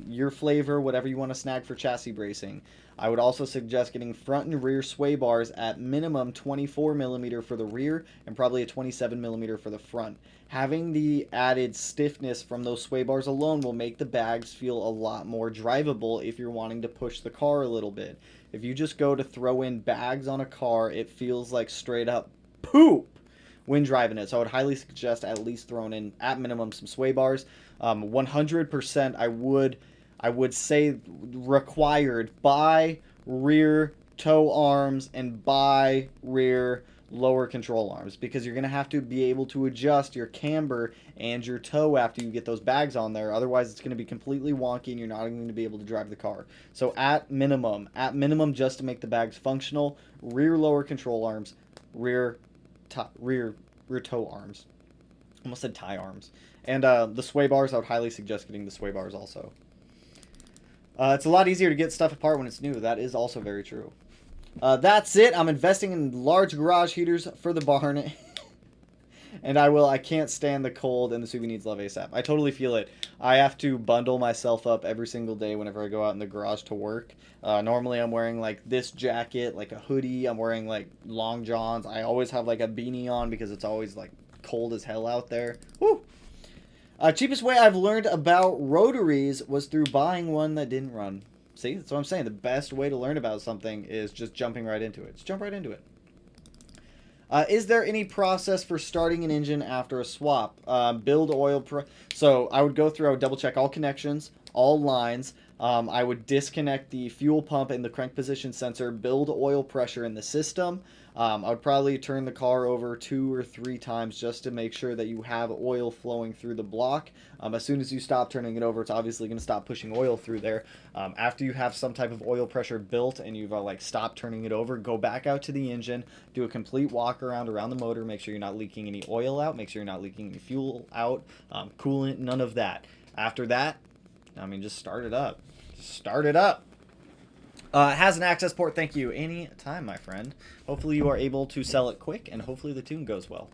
Your flavor, whatever you want to snag for chassis bracing. I would also suggest getting front and rear sway bars at minimum 24mm for the rear and probably a 27mm for the front. Having the added stiffness from those sway bars alone will make the bags feel a lot more drivable if you're wanting to push the car a little bit. If you just go to throw in bags on a car, it feels like straight up poop when driving it. So I would highly suggest at least throwing in, at minimum, some sway bars. 100% I would say required buy rear toe arms and buy rear lower control arms, because you're going to have to be able to adjust your camber and your toe after you get those bags on there. Otherwise, it's going to be completely wonky and you're not going to be able to drive the car. So at minimum, just to make the bags functional, rear lower control arms, rear toe arms. Almost said tie arms. And the sway bars, I would highly suggest getting the sway bars also. It's a lot easier to get stuff apart when it's new. That is also very true. That's it. I'm investing in large garage heaters for the barn. And I can't stand the cold, and the Subi needs love ASAP. I totally feel it. I have to bundle myself up every single day whenever I go out in the garage to work. Normally I'm wearing like this jacket, like a hoodie. I'm wearing like long johns. I always have like a beanie on because it's always like cold as hell out there. Woo! Cheapest way I've learned about rotaries was through buying one that didn't run. See, that's what I'm saying. The best way to learn about something is just jumping right into it. Just jump right into it. Is there any process for starting an engine after a swap? Build oil... So I would go through, I would double check all connections, all lines. I would disconnect the fuel pump and the crank position sensor, build oil pressure in the system. I would probably turn the car over 2 or 3 times just to make sure that you have oil flowing through the block. As soon as you stop turning it over, it's obviously going to stop pushing oil through there. After you have some type of oil pressure built and you've like stopped turning it over, go back out to the engine, do a complete walk around the motor, make sure you're not leaking any oil out, make sure you're not leaking any fuel out, coolant, none of that. After that, I mean, just start it up. Just start it up. Has an access port, thank you. Any time, my friend. Hopefully you are able to sell it quick, and hopefully the tune goes well.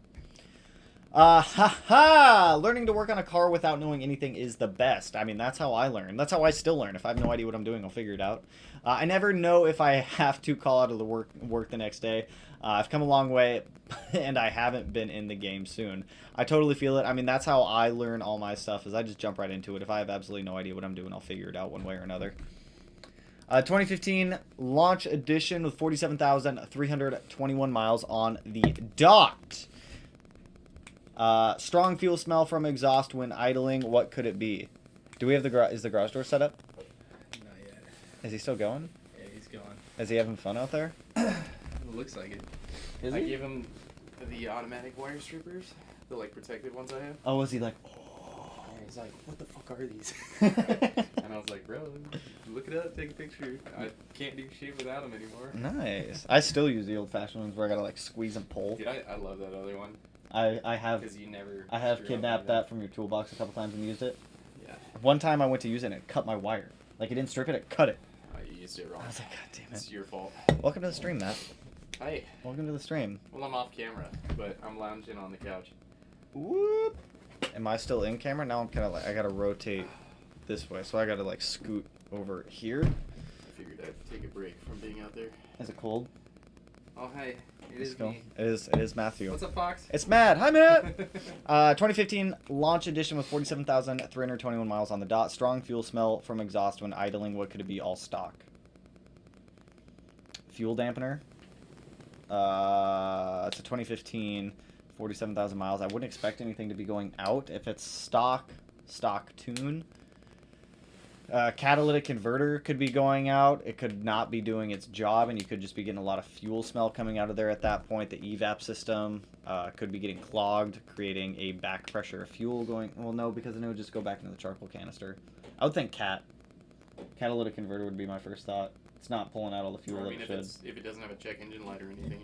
Learning to work on a car without knowing anything is the best. I mean, that's how I learn. That's how I still learn. If I have no idea what I'm doing, I'll figure it out. I never know if I have to call out of the work the next day. I've come a long way, and I haven't been in the game soon. I totally feel it. I mean, that's how I learn all my stuff, is I just jump right into it. If I have absolutely no idea what I'm doing, I'll figure it out one way or another. 2015 launch edition with 47,321 miles on the dot. Strong fuel smell from exhaust when idling. What could it be? Do we have is the garage door set up? Not yet. Is he still going? Yeah, he's going. Is he having fun out there? It looks like it. Is I he? gave him the automatic wire strippers, the like protected ones I have. Oh, was he like? And he's like, "What the fuck are these?" And I was like, "Bro, look it up, take a picture. I can't do shit without them anymore." Nice. I still use the old-fashioned ones where I gotta like squeeze and pull. Dude, I love that other one. I have. Because you never. I have kidnapped that from your toolbox a couple times and used it. Yeah. One time I went to use it and it cut my wire. Like it didn't strip it, it cut it. Oh, you used it wrong. I was like, God damn it. It's your fault. Welcome to the stream, Matt. Hey. Welcome to the stream. Well, I'm off camera, but I'm lounging on the couch. Whoop. Am I still in camera? Now I'm kind of like, I gotta rotate. this way, so I gotta like scoot over here. I figured I'd take a break from being out there. Is it cold? Oh, hey. It Let's is go. me. It is Matthew. What's up, Fox? It's Matt. Hi, Matt. 2015 launch edition with 47,321 miles on the dot. Strong fuel smell from exhaust when idling. What could it be? All stock. Fuel dampener. It's a 2015, 47,000 miles. I wouldn't expect anything to be going out if it's stock tune. Catalytic converter could be going out. It could not be doing its job, and you could just be getting a lot of fuel smell coming out of there at that point. The evap system could be getting clogged, creating a back pressure of fuel going. Well, no, because then it would just go back into the charcoal canister. I would think catalytic converter would be my first thought. It's not pulling out all the fuel I that mean, it if should. it doesn't have a check engine light or anything,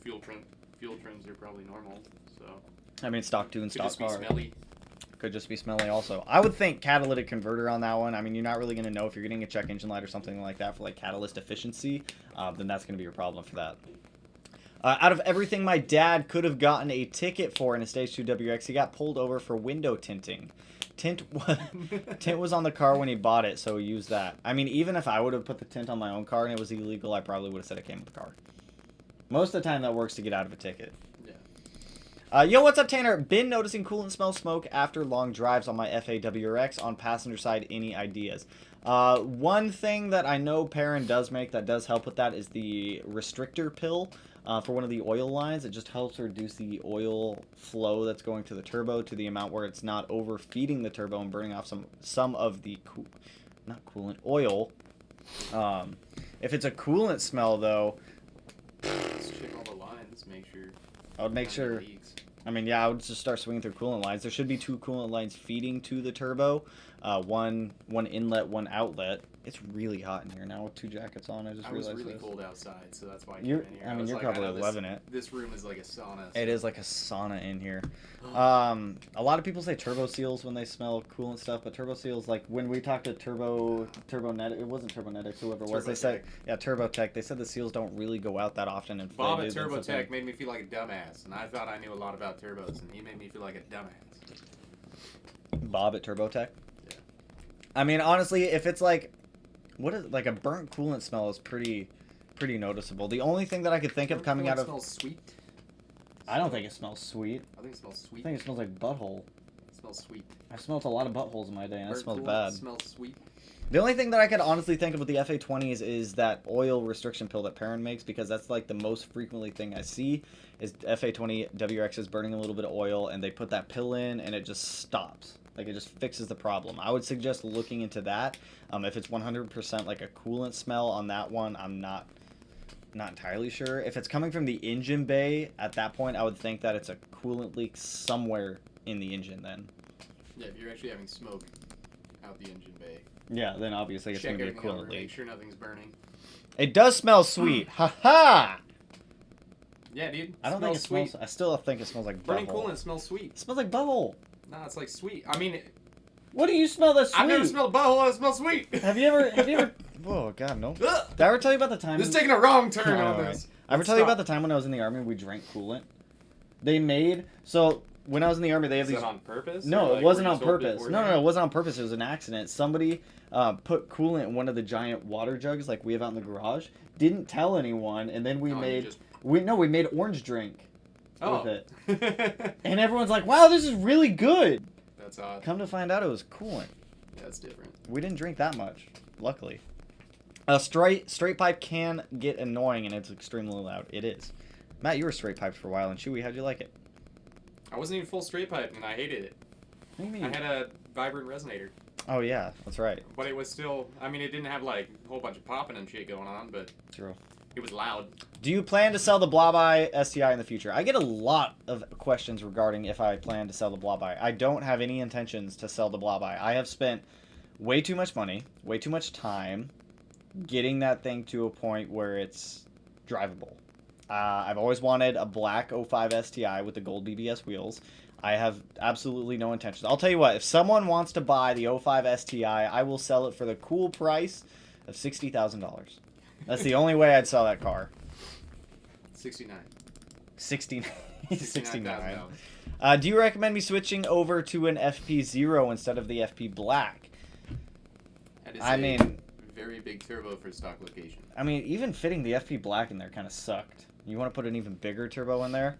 fuel trims are probably normal. So I mean, stock tune, could stock just be car. smelly. Could just be smelly also. I would think catalytic converter on that one. I mean, you're not really going to know if you're getting a check engine light or something like that for like catalyst efficiency. Then that's going to be your problem for that. Out of everything my dad could have gotten a ticket for in a Stage 2 WX, he got pulled over for window tinting. Tint was on the car when he bought it, so he used that. I mean, even if I would have put the tint on my own car and it was illegal, I probably would have said it came with the car. Most of the time that works to get out of a ticket. Yo, what's up, Tanner? Been noticing coolant smell smoke after long drives on my FAWRX. On passenger side, any ideas? One thing that I know Perrin does make that does help with that is the restrictor pill for one of the oil lines. It just helps reduce the oil flow that's going to the turbo to the amount where it's not overfeeding the turbo and burning off some of the oil. If it's a coolant smell, though, Just check all the lines, make sure. I would make sure. Leaks. I mean, yeah, I would just start swinging through coolant lines. There should be 2 coolant lines feeding to the turbo. One inlet, one outlet. It's really hot in here now with 2 jackets on. I was realized really this. cold outside, so that's why I came in here. I mean, you're like, probably I know loving it. This room is like a sauna. It is like a sauna in here. A lot of people say turbo seals when they smell coolant stuff, but turbo seals, like when we talked to TurboNet, it wasn't TurboNetics, whoever it was, they said, yeah, TurboTech, they said the seals don't really go out that often. And Bob at TurboTech made me feel like a dumbass, and I thought I knew a lot about turbos, and he made me feel like a dumbass. Bob at TurboTech? Yeah. I mean, honestly, if it's like, what is like a burnt coolant smell is pretty noticeable. The only thing that I could think of coming out of... Smells sweet. I don't think it smells sweet. I think it smells sweet. I think it smells like butthole. It smells sweet. I've smelled a lot of buttholes in my day, and that smells Coolant bad. Smells sweet. The only thing that I could honestly think of with the FA20s is that oil restriction pill that Perrin makes, because that's like the most frequently thing I see is FA20 WX is burning a little bit of oil, and they put that pill in, and it just stops. Like, it just fixes the problem. I would suggest looking into that. If it's 100% like a coolant smell on that one, I'm not entirely sure. If it's coming from the engine bay, at that point, I would think that it's a coolant leak somewhere in the engine then. Yeah, if you're actually having smoke out the engine bay. Yeah, then obviously it's going to be a coolant leak. Make sure nothing's burning. It does smell sweet. Ha-ha! Yeah, dude. I don't think it smells... I still think it smells like burning butthole. Coolant smells sweet. It smells like butthole. No, it's like sweet. I mean... What do you smell that's sweet? I've never smelled a butthole that smells sweet. Have you ever... Oh, God, no. Did I ever tell you about the time... This is taking a wrong turn on this. I ever tell you about the time when I was in the Army we drank coolant? They made... So, when I was in the Army, they have these... Is that on purpose? No, it wasn't on purpose. No, it wasn't on purpose. It was an accident. Somebody put coolant in one of the giant water jugs like we have out in the garage. Didn't tell anyone, and then we made... We made orange drink with it. And everyone's like, wow, this is really good. That's odd. Come to find out it was coolant. That's different. We didn't drink that much, luckily. A straight pipe can get annoying, and it's extremely loud. It is. Matt, you were straight piped for a while, and Chewy, how'd you like it? I wasn't even full straight pipe, and I hated it. What do you mean? I had a vibrant resonator. Oh, yeah, that's right. But it was still... I mean, it didn't have, like, a whole bunch of popping and shit going on, but... True. It was loud. Do you plan to sell the Blob-Eye STI in the future? I get a lot of questions regarding if I plan to sell the Blob-Eye. I don't have any intentions to sell the Blob-Eye. I have spent way too much money, way too much time getting that thing to a point where it's drivable. I've always wanted a black 05 STI with the gold BBS wheels. I have absolutely no intentions. I'll tell you what, if someone wants to buy the 05 STI, I will sell it for the cool price of $60,000. That's the only way I'd sell that car. 69. 69. Do you recommend me switching over to an FP0 instead of the FP Black? That is I mean, very big turbo for stock location. I mean, even fitting the FP Black in there kind of sucked. You want to put an even bigger turbo in there?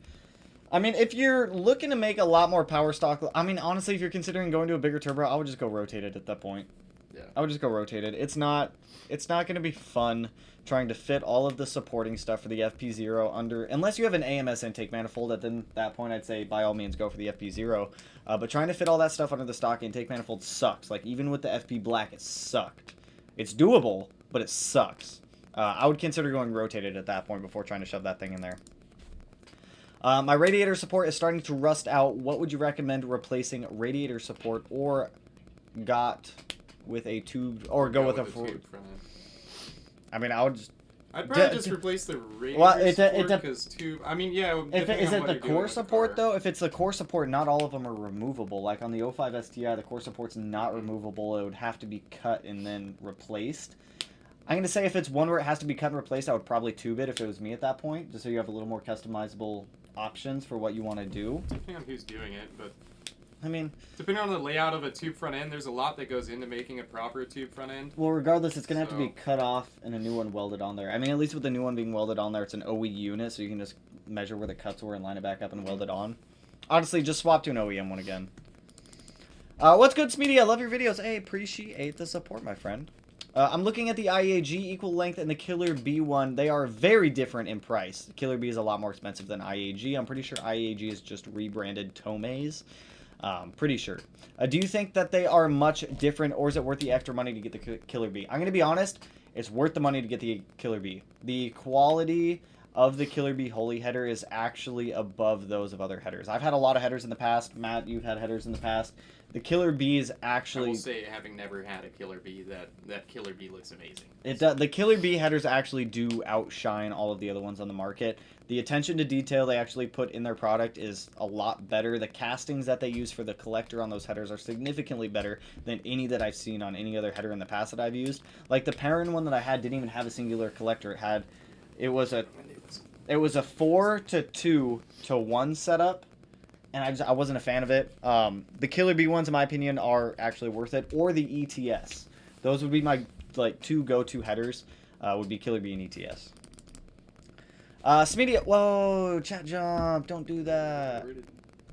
I mean, if you're looking to make a lot more power stock, I mean, honestly, if you're considering going to a bigger turbo, I would just go rotated at that point. Yeah. I would just go rotated. It's not going to be fun trying to fit all of the supporting stuff for the FP0 under, unless you have an AMS intake manifold. At that point, I'd say by all means go for the FP0. But trying to fit all that stuff under the stock intake manifold sucks. Like, even with the FP Black, it sucked. It's doable, but it sucks. I would consider going rotated at that point before trying to shove that thing in there. My radiator support is starting to rust out. What would you recommend replacing radiator support, or got with a tube, or go with a tube front end? I mean, I would just... I'd probably just replace the radiator support, because tube... I mean, yeah, is it the core support, though? If it's the core support, not all of them are removable. Like, on the 05 STI, the core support's not removable. It would have to be cut and then replaced. I'm going to say if it's one where it has to be cut and replaced, I would probably tube it if it was me at that point, just so you have a little more customizable options for what you want to do. Depending on who's doing it, but... I mean... Depending on the layout of a tube front end, there's a lot that goes into making a proper tube front end. Well, regardless, it's going to have to be cut off and a new one welded on there. I mean, at least with the new one being welded on there, it's an OE unit, so you can just measure where the cuts were and line it back up and weld it on. Honestly, just swap to an OEM one again. What's good, Smeedy? I love your videos. Hey, appreciate the support, my friend. I'm looking at the IAG equal length and the Killer B one. They are very different in price. The Killer B is a lot more expensive than IAG. I'm pretty sure IAG is just rebranded Tome's. Pretty sure. Do you think that they are much different, or is it worth the extra money to get the Killer B? I'm going to be honest. It's worth the money to get the Killer B. The quality of the Killer B Holy header is actually above those of other headers. I've had a lot of headers in the past. Matt, you've had headers in the past. The Killer B is actually... I will say, having never had a Killer B, that Killer B looks amazing. It does. The Killer B headers actually do outshine all of the other ones on the market. The attention to detail they actually put in their product is a lot better. The castings that they use for the collector on those headers are significantly better than any that I've seen on any other header in the past that I've used. Like the Perrin one that I had didn't even have a singular collector. It was a 4-to-2-to-1 setup. And I wasn't a fan of it. The Killer B ones, in my opinion, are actually worth it. Or the ETS. Those would be my two go-to headers. Would be Killer B and ETS. Smedia, whoa, chat jump, don't do that.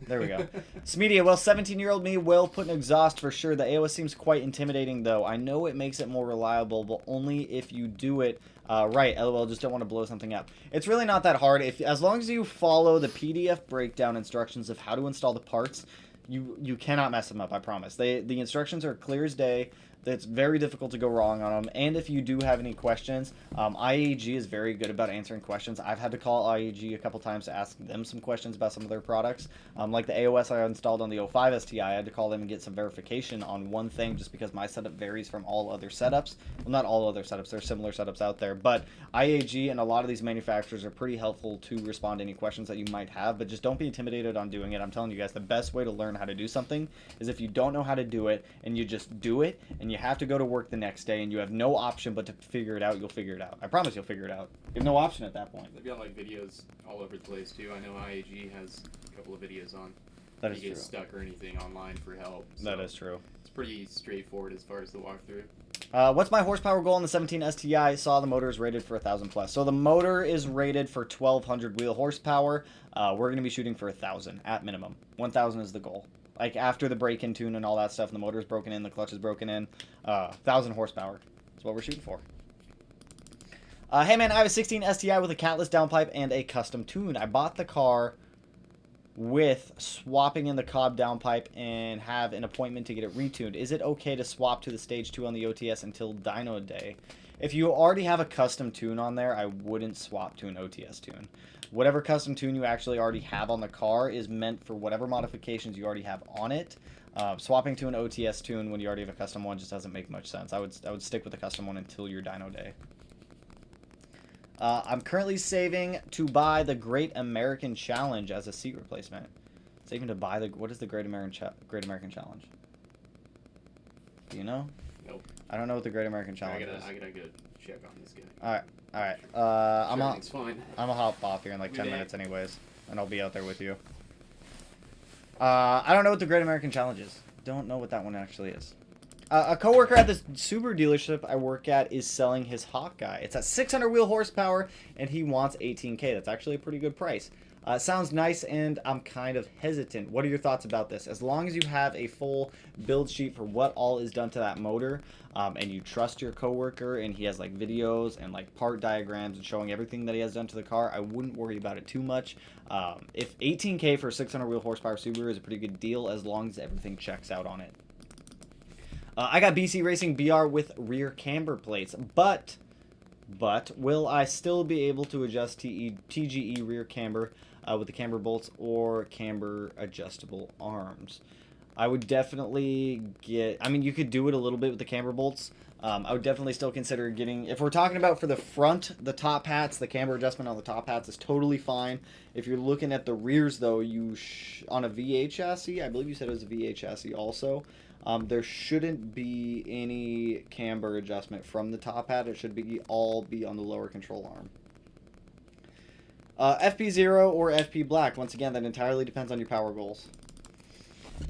There we go. Smedia, well, 17-year-old me will put an exhaust for sure. The AOS seems quite intimidating, though. I know it makes it more reliable, but only if you do it right. LOL, just don't want to blow something up. It's really not that hard. As long as you follow the PDF breakdown instructions of how to install the parts, you cannot mess them up, I promise. The instructions are clear as day. It's very difficult to go wrong on them. And if you do have any questions, IAG is very good about answering questions. I've had to call IAG a couple times to ask them some questions about some of their products. Like the AOS I installed on the 05 STI, I had to call them and get some verification on one thing just because my setup varies from all other setups. Well, not all other setups. There are similar setups out there. But IAG and a lot of these manufacturers are pretty helpful to respond to any questions that you might have. But just don't be intimidated on doing it. I'm telling you guys, the best way to learn how to do something is if you don't know how to do it and you just do it and you have to go to work the next day and you have no option but to figure it out, you'll figure it out. I promise you'll figure it out. You have no option at that point. They've got like videos all over the place too. I know IAG has a couple of videos on that is if you get stuck or anything online for help. So that is true. It's pretty straightforward as far as the walkthrough. What's my horsepower goal on the 17 STI? I saw the motor is rated for 1,000 plus. So the motor is rated for 1,200 wheel horsepower. We're going to be shooting for 1,000 at minimum. 1,000 is the goal. Like, after the break-in tune and all that stuff, and the motor's broken in, the clutch is broken in, 1,000 horsepower is what we're shooting for. Hey, man, I have a 16 STI with a catless downpipe and a custom tune. I bought the car with swapping in the Cobb downpipe and have an appointment to get it retuned. Is it okay to swap to the Stage 2 on the OTS until dyno day? If you already have a custom tune on there, I wouldn't swap to an OTS tune. Whatever custom tune you actually already have on the car is meant for whatever modifications you already have on it. Swapping to an OTS tune when you already have a custom one just doesn't make much sense. I would stick with the custom one until your dyno day. I'm currently saving to buy the Great American Challenge as a seat replacement. Saving to buy what is the Great American Challenge? Do you know? Nope. I don't know what the Great American Challenge is. I gotta go check on this guy. Alright. I'm gonna hop off here in like 10 minutes anyways, and I'll be out there with you. I don't know what the Great American Challenge is. Don't know what that one actually is. A coworker at this Subaru dealership I work at is selling his Hawkeye. It's at 600 wheel horsepower, and he wants 18K. That's actually a pretty good price. Sounds nice, and I'm kind of hesitant. What are your thoughts about this? As long as you have a full build sheet for what all is done to that motor, and you trust your coworker, and he has like videos and like part diagrams and showing everything that he has done to the car, I wouldn't worry about it too much. If 18K for 600 wheel horsepower Subaru is a pretty good deal, as long as everything checks out on it. I got BC Racing BR with rear camber plates, but will I still be able to adjust TGE rear camber with the camber bolts or camber adjustable arms? I would definitely get, I mean, you could do it a little bit with the camber bolts. I would definitely still consider getting, if we're talking about for the front, the top hats, the camber adjustment on the top hats is totally fine. If you're looking at the rears, though, on a V8 chassis, I believe you said it was a V8 chassis also, there shouldn't be any camber adjustment from the top hat. It should all be on the lower control arm. FP0 or FP black. Once again, that entirely depends on your power goals.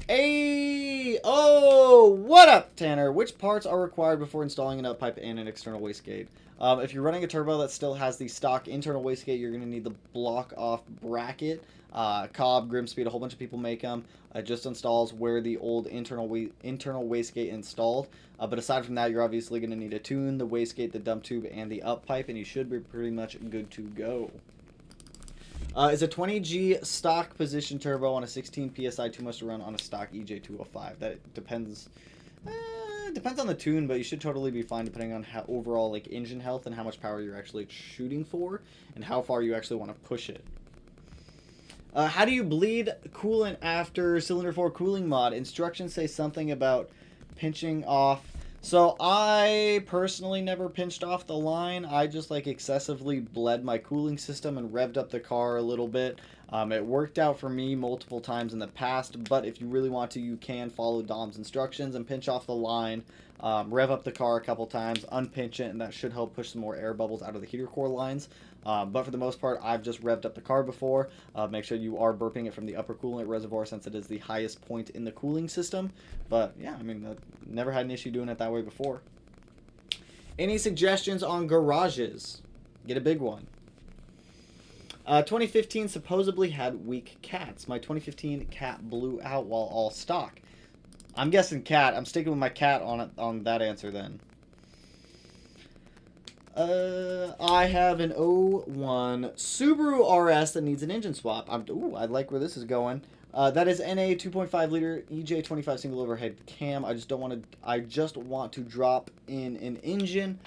Hey! Oh! What up, Tanner? Which parts are required before installing an up pipe and an external wastegate? If you're running a turbo that still has the stock internal wastegate, you're going to need the block-off bracket. Cobb, Grimspeed, a whole bunch of people make them. Just installs where the old internal wastegate installed. But aside from that, you're obviously going to need a tune, the wastegate, the dump tube, and the up pipe, and you should be pretty much good to go. Is a 20G stock position turbo on a 16 PSI too much to run on a stock EJ205? That depends. Depends on the tune, but you should totally be fine depending on how overall like engine health and how much power you're actually shooting for and how far you actually want to push it. How do you bleed coolant after cylinder 4 cooling mod? Instructions say something about pinching off. So I personally never pinched off the line. I just like excessively bled my cooling system and revved up the car a little bit. It worked out for me multiple times in the past, but if you really want to, you can follow Dom's instructions and pinch off the line, rev up the car a couple times, unpinch it, and that should help push some more air bubbles out of the heater core lines. But for the most part, I've just revved up the car before. Make sure you are burping it from the upper coolant reservoir since it is the highest point in the cooling system. But yeah, I mean, I've never had an issue doing it that way before. Any suggestions on garages? Get a big one. 2015 supposedly had weak cats. My 2015 cat blew out while all stock. I'm guessing cat. I'm sticking with my cat on that answer then. I have an 01 Subaru RS that needs an engine swap. I like where this is going. That is NA 2.5 liter EJ25 single overhead cam. I just want to drop in an engine.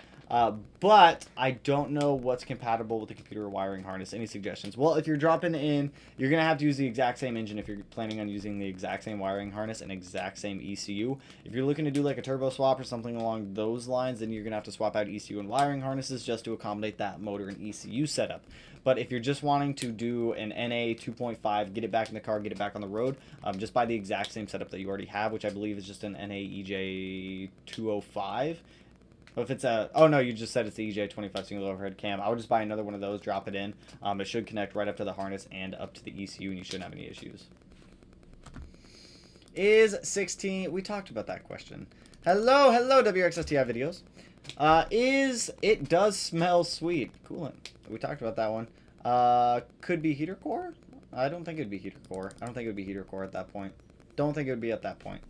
But I don't know what's compatible with the computer wiring harness. Any suggestions? Well, if you're dropping in, you're going to have to use the exact same engine if you're planning on using the exact same wiring harness and exact same ECU. If you're looking to do like a turbo swap or something along those lines, then you're going to have to swap out ECU and wiring harnesses just to accommodate that motor and ECU setup. But if you're just wanting to do an NA 2.5, get it back in the car, get it back on the road, just buy the exact same setup that you already have, which I believe is just an NA EJ 205. If it's a, oh no, you just said it's the EJ25 single overhead cam. I would just buy another one of those, drop it in. It should connect right up to the harness and up to the ECU, and you shouldn't have any issues. Is 16, we talked about that question. Hello, WXSTI videos. It does smell sweet. Coolant. We talked about that one. Could be heater core? I don't think it would be heater core. I don't think it would be heater core at that point. Don't think it would be at that point.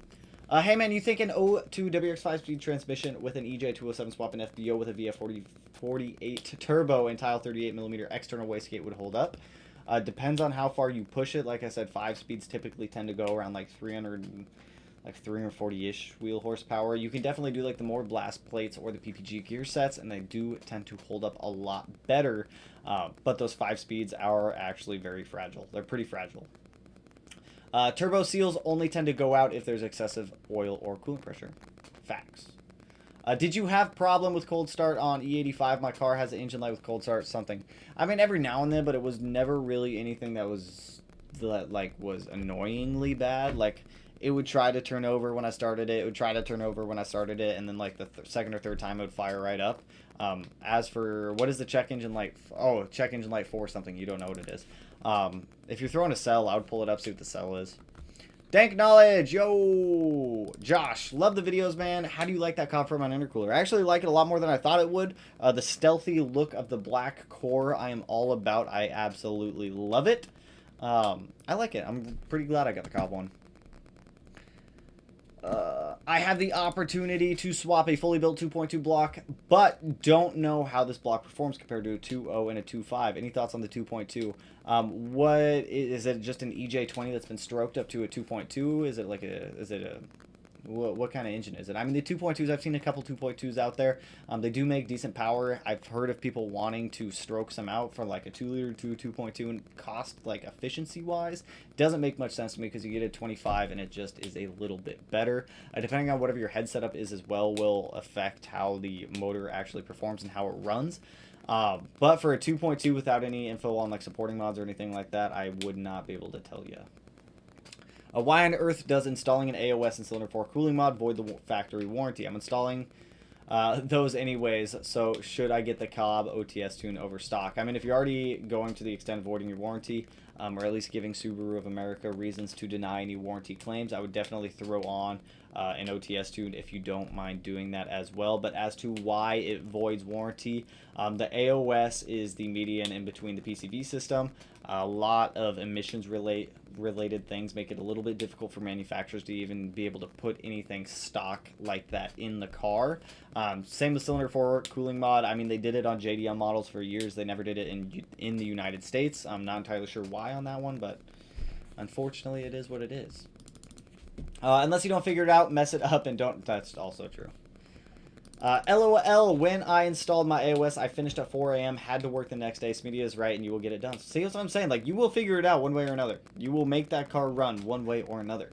Hey man, you think an 02 WX 5-speed transmission with an EJ207 swap and FBO with a VF48 turbo and tile 38mm external wastegate would hold up? Depends on how far you push it. Like I said, 5 speeds typically tend to go around like 340-ish wheel horsepower. You can definitely do like the more blast plates or the PPG gear sets, and they do tend to hold up a lot better. But those 5 speeds are actually very fragile. They're pretty fragile. Turbo seals only tend to go out if there's excessive oil or coolant pressure. Facts. Did you have problem with cold start on E85? My car has an engine light with cold start, something. I mean, every now and then, but it was never really anything that was annoyingly bad. Like, it would try to turn over when I started it. It would try to turn over when I started it, and then like the second or third time it would fire right up. As for what is the check engine light? Oh, check engine light for something. You don't know what it is. If you're throwing a cell, I would pull it up, see what the cell is. Dank Knowledge, yo! Josh, love the videos, man. How do you like that copper on intercooler? I actually like it a lot more than I thought it would. The stealthy look of the black core, I am all about. I absolutely love it. I like it. I'm pretty glad I got the Cobb one. I have the opportunity to swap a fully built 2.2 block, but don't know how this block performs compared to a 2.0 and a 2.5. Any thoughts on the 2.2? What is it? Just an EJ20 that's been stroked up to a 2.2? Is it like what kind of engine is it? I mean, the 2.2s, I've seen a couple 2.2s out there. They do make decent power. I've heard of people wanting to stroke some out for like a 2-liter to 2.2 and cost, like, efficiency-wise. Doesn't make much sense to me because you get a 25 and it just is a little bit better. Depending on whatever your head setup is as well will affect how the motor actually performs and how it runs. But for a 2.2 without any info on like supporting mods or anything like that, I would not be able to tell you. Why on earth does installing an AOS and cylinder 4 cooling mod void the factory warranty? I'm installing those anyways, so should I get the Cobb OTS tune over stock? I mean, if you're already going to the extent of voiding your warranty, or at least giving Subaru of America reasons to deny any warranty claims, I would definitely throw on an OTS tune if you don't mind doing that as well. But as to why it voids warranty, the AOS is the median in between the PCV system. A lot of emissions related things make it a little bit difficult for manufacturers to even be able to put anything stock like that in the car. Same with cylinder 4 cooling mod. I mean, they did it on JDM models for years. They never did it in the United States. I'm not entirely sure why on that one, but unfortunately it is what it is. Unless you don't figure it out, mess it up and don't. That's also true. LOL, when I installed my AOS, I finished at 4 a.m., had to work the next day. Smitty is right, and you will get it done. See what I'm saying? Like, you will figure it out one way or another. You will make that car run one way or another.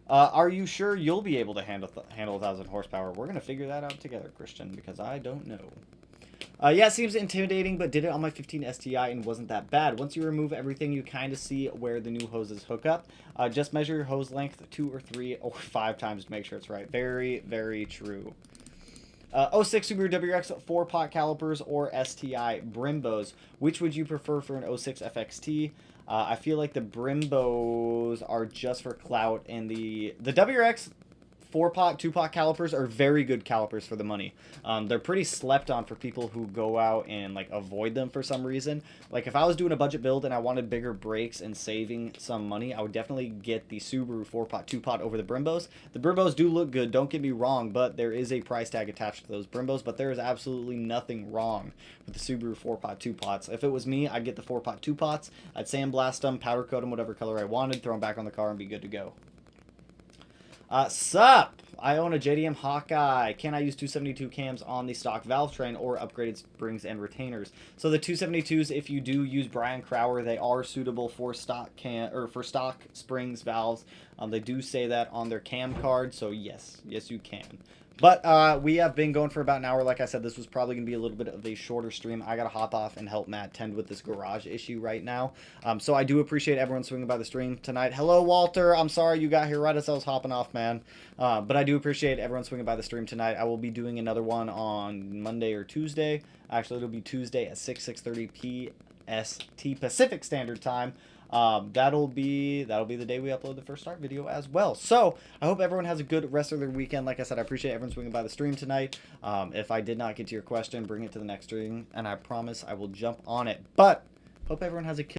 Are you sure you'll be able to handle 1,000 horsepower? We're going to figure that out together, Christian, because I don't know. Yeah, it seems intimidating, but did it on my 15 STI and wasn't that bad. Once you remove everything, you kind of see where the new hoses hook up. Just measure your hose length 2 or 3 or 5 times to make sure it's right. Very, very true. 06 Subaru WRX 4-pot calipers or STI Brimbos. Which would you prefer for an 06 FXT? I feel like the Brimbos are just for clout, and the WRX 4-pot, 2-pot calipers are very good calipers for the money. They're pretty slept on for people who go out and like avoid them for some reason. Like if I was doing a budget build and I wanted bigger brakes and saving some money, I would definitely get the Subaru 4-pot, 2-pot over the Brimbos. The Brimbos do look good, don't get me wrong, but there is a price tag attached to those Brimbos, but there is absolutely nothing wrong with the Subaru 4-pot, 2-pots. If it was me, I'd get the 4-pot, 2-pots. I'd sandblast them, powder coat them, whatever color I wanted, throw them back on the car and be good to go. Sup! I own a JDM Hawkeye. Can I use 272 cams on the stock valve train or upgraded springs and retainers? So the 272s, if you do use Brian Crower, they are suitable for stock stock springs valves. They do say that on their cam card, so yes, you can. But we have been going for about an hour. Like I said, this was probably going to be a little bit of a shorter stream. I got to hop off and help Matt tend with this garage issue right now. So I do appreciate everyone swinging by the stream tonight. Hello, Walter. I'm sorry you got here right as I was hopping off, man. But I do appreciate everyone swinging by the stream tonight. I will be doing another one on Monday or Tuesday. Actually, it'll be Tuesday at 6:30 PST Pacific Standard Time. That'll be the day we upload the first start video as well. So I hope everyone has a good rest of their weekend. Like I said, I appreciate everyone swinging by the stream tonight. If I did not get to your question, bring it to the next stream, and I promise I will jump on it. But hope everyone has a